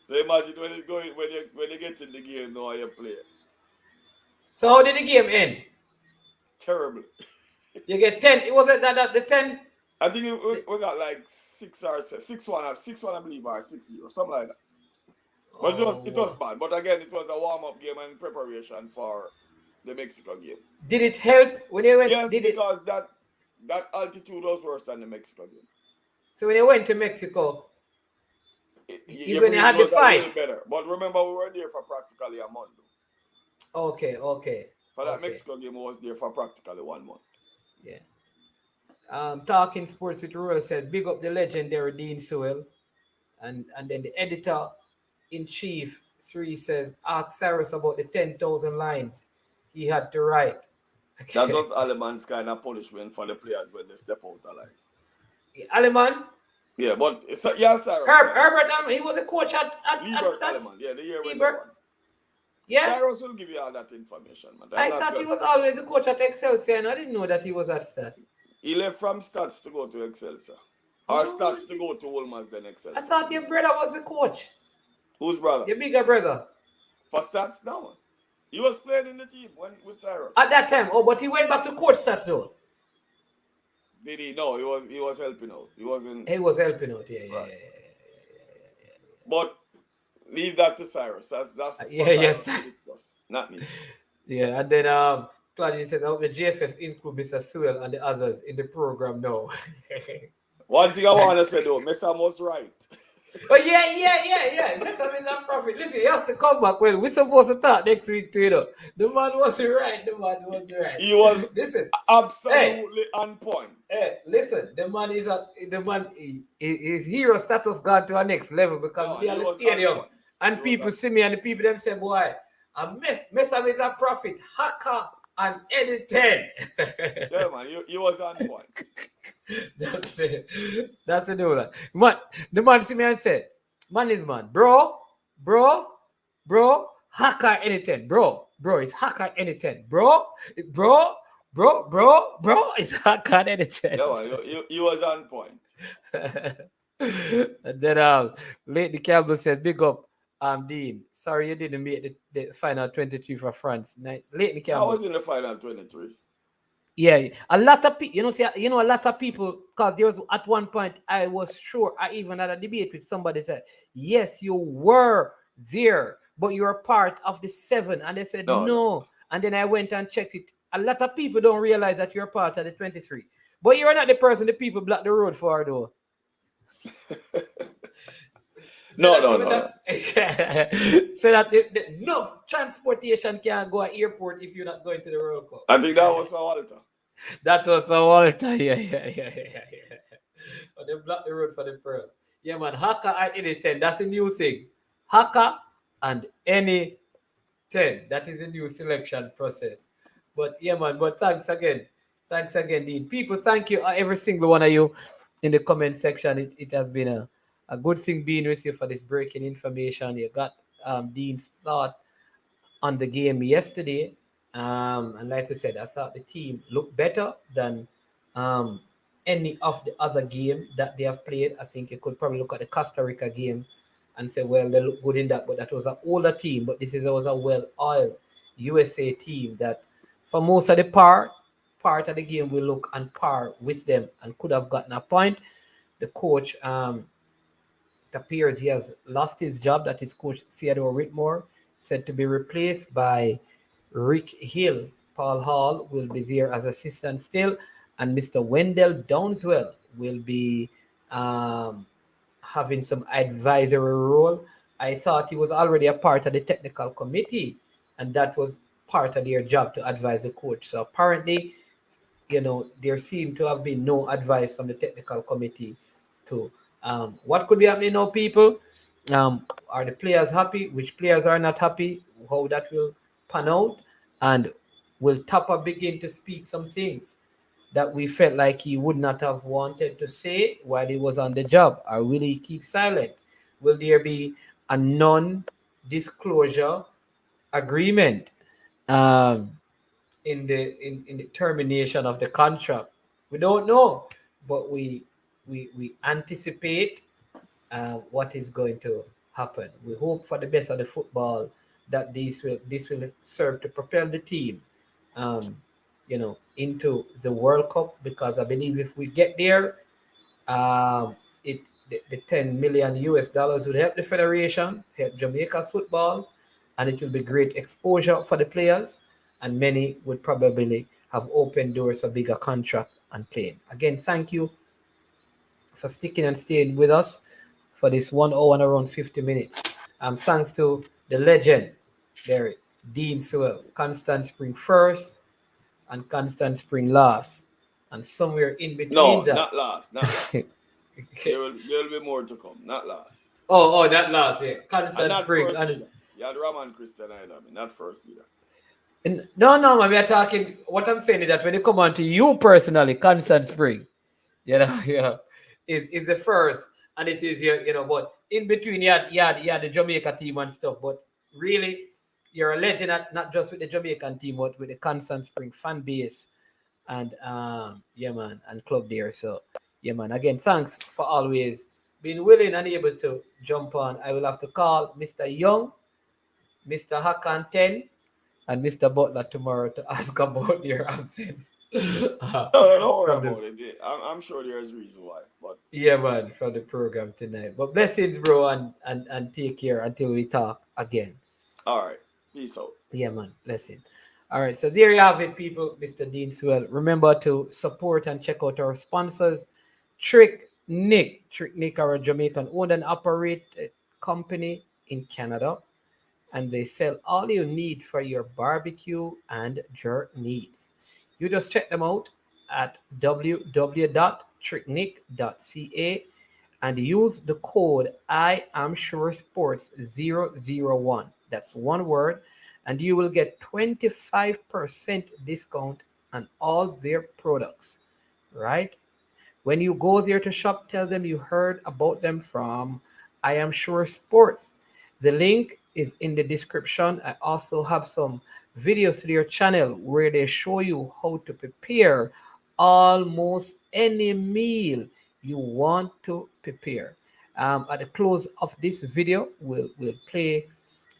So imagine when you get in the game, know how you play. So how did the game end? Terribly. You get 10. It was that the 10? I think we got like 6 or 6-1, I believe, or 6-0, something like that. But it was bad. But again, it was a warm-up game and preparation for the Mexico game. Did it help when they went? Yes, because that altitude was worse than the Mexico game. So when they went to Mexico, you had the fight. Better. But remember, we were there for practically a month. Okay. For that Mexico game, I was there for practically 1 month. Yeah. Talking Sports with Royal said, big up the legendary Dean Sewell. And then the editor in chief, 3 says, ask Cyrus about the 10,000 lines he had to write. That was Aleman's kind of punishment for the players when they step out of line. Aleman? Yeah, but yeah, Cyrus. Herbert Aleman, he was a coach at Liebert Stats. Aleman, yeah, the year when Liebert. they won. Yeah. Cyrus will give you all that information, man. I thought he was always a coach at Excelsior, and I didn't know that he was at Stats. He left from Stats to go to Excelsior. Or Stats to go to Wolmer's, then Excelsior. I thought your brother was a coach. Whose brother? Your bigger brother. For Stats, no one. He was playing in the team with Cyrus. At that time, but he went back to coach Stats though. Did he? No, he was helping out. He wasn't. He was helping out, yeah. But leave that to Cyrus. That's yes. To discuss, not me. Yeah, and then Claudia says, I hope the JFF include Mr. Sewell and the others in the program now. One thing I want to say though, Mr. was right. Oh yeah. Mr. Mr. Prophet. Listen, he has to come back. Well, we're supposed to talk next week too, you know. The man was right. He was absolutely hey, on point. Hey, listen, his hero status gone to our next level because we are the stadium. And people see me and the people them say, boy, I Mr. Mr. Prophet, hacker and edited. Yeah, man, you was on point. That's it. That's the new man. The man see me and said, man is man, bro, hacker anything, bro, it's hacker anything, bro, it's hacker anything. Yeah, man, you was on point. And then Lady Campbell says, big up Dean. Sorry you didn't make the final 23 for France. Lady Campbell. I was in the final 23. Yeah, a lot of people, a lot of people, because there was at one point, I was sure, I even had a debate with somebody said, yes, you were there, but you're part of the 7. And they said, no. And then I went and checked it. A lot of people don't realize that you're part of the 23. But you're not the person the people block the road for, though. No. So that enough transportation can go at airport if you're not going to the World Cup. I think that was Walter. That was Walter. Yeah. But they blocked the road for the pearl. Yeah, man. Haka and any 10. That's a new thing. Haka and any 10. That is a new selection process. But yeah, man. But thanks again, Dean. People, thank you, every single one of you in the comment section. It has been a good thing being with you for this breaking information. You got Dean's thought on the game yesterday. And like we said, I thought the team looked better than any of the other game that they have played. I think you could probably look at the Costa Rica game and say, well, they look good in that, but that was an older team. But this was a well-oiled USA team that for most of the part of the game will look on par with them and could have gotten a point. The coach, it appears he has lost his job. That is Coach Theodore Whitmore, said to be replaced by Rick Hill. Paul Hall will be there as assistant still, and Mr. Wendell Downswell will be having some advisory role. I thought he was already a part of the technical committee, and that was part of their job to advise the coach. So apparently, there seemed to have been no advice from the technical committee to what could be happening now, people. Are the players happy? Which players are not happy? How that will pan out? And will TAPPA begin to speak some things that we felt like he would not have wanted to say while he was on the job? Or will he keep silent? Will there be a non-disclosure agreement in the termination of the contract? We don't know, but we anticipate what is going to happen. We hope for the best of the football, that this will serve to propel the team into the World Cup, because I believe if we get there, the $10 million would help the federation, help Jamaica football, and it will be great exposure for the players, and many would probably have opened doors for bigger contract and playing. Again, thank you for sticking and staying with us for this 1 hour and around 50 minutes. Thanks to the legend, there, Dean Sewell, Constant Spring first and Constant Spring last. And somewhere in between No, that. not last. Not last. there will be more to come. Not last. Oh, that last, yeah. And Constant not Spring. first And either. You had Ram and Christian either. I mean, not first either. no, man, we are talking. What I'm saying is that when you come on to you personally, Constant Spring, yeah, is the first, and it is but in between, you had the Jamaica team and stuff. But really, you're a legend, not just with the Jamaican team, but with the Constant Spring fan base, and yeah, man, and club there. So yeah, man. Again, thanks for always being willing and able to jump on. I will have to call Mr. Young, Mr. Hakan 10, and Mr. Butler tomorrow to ask about your absence. No, don't worry from the about it. I'm sure there's a reason why. But yeah, man, from the program tonight. But blessings, bro, and take care until we talk again. all right. Peace out. Yeah, man, blessings. All right, so there you have it, people. Mr. Dean Sewell. Remember to support and check out our sponsors. Trick Nick are a Jamaican owned and operated company in Canada, and they sell all you need for your barbecue and jerk needs. You just check them out at www.tricknick.ca and use the code I am sure sports 001. That's one word, and you will get 25% discount on all their products. Right? When you go there to shop, tell them you heard about them from I am sure sports. The link is in the description. I also have some videos to their channel where they show you how to prepare almost any meal you want to prepare. At the close of this video, we'll play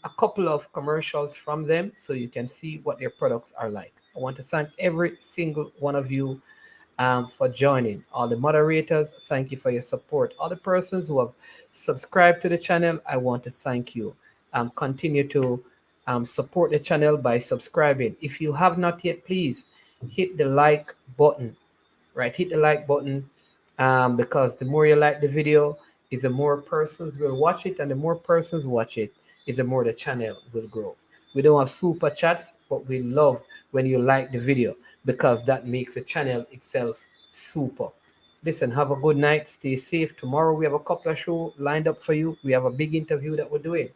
a couple of commercials from them so you can see what their products are like. I want to thank every single one of you for joining. All the moderators, thank you for your support. All the persons who have subscribed to the channel, I want to thank you. Continue to support the channel by subscribing. If you have not yet, please hit the like button. Right, hit the like button because the more you like the video, is the more persons will watch it, and the more persons watch it, is the more the channel will grow. We don't have super chats, but we love when you like the video, because that makes the channel itself super. Listen, have a good night. Stay safe. Tomorrow we have a couple of shows lined up for you. We have a big interview that we're doing.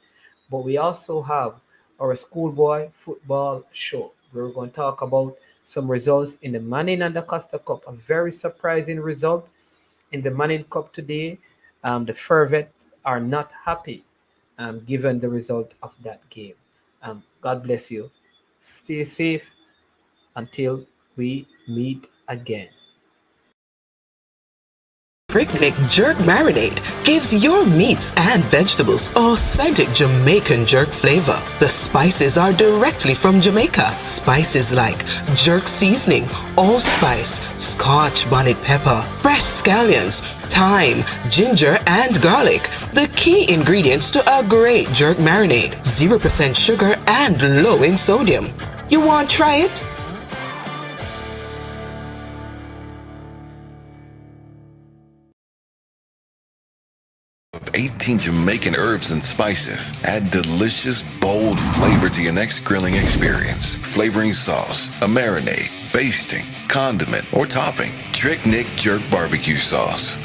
But we also have our schoolboy football show. We're going to talk about some results in the Manning and the Costa Cup. A very surprising result in the Manning Cup today. The Fervets are not happy given the result of that game. God bless you. Stay safe until we meet again. Picnic Jerk Marinade gives your meats and vegetables authentic Jamaican jerk flavor. The spices are directly from Jamaica. Spices like jerk seasoning, allspice, Scotch bonnet pepper, fresh scallions, thyme, ginger, and garlic. The key ingredients to a great jerk marinade. 0% sugar and low in sodium. You want to try it? 18 Jamaican herbs and spices add delicious, bold flavor to your next grilling experience. Flavoring sauce, a marinade, basting, condiment, or topping. Trick Nick Jerk Barbecue Sauce.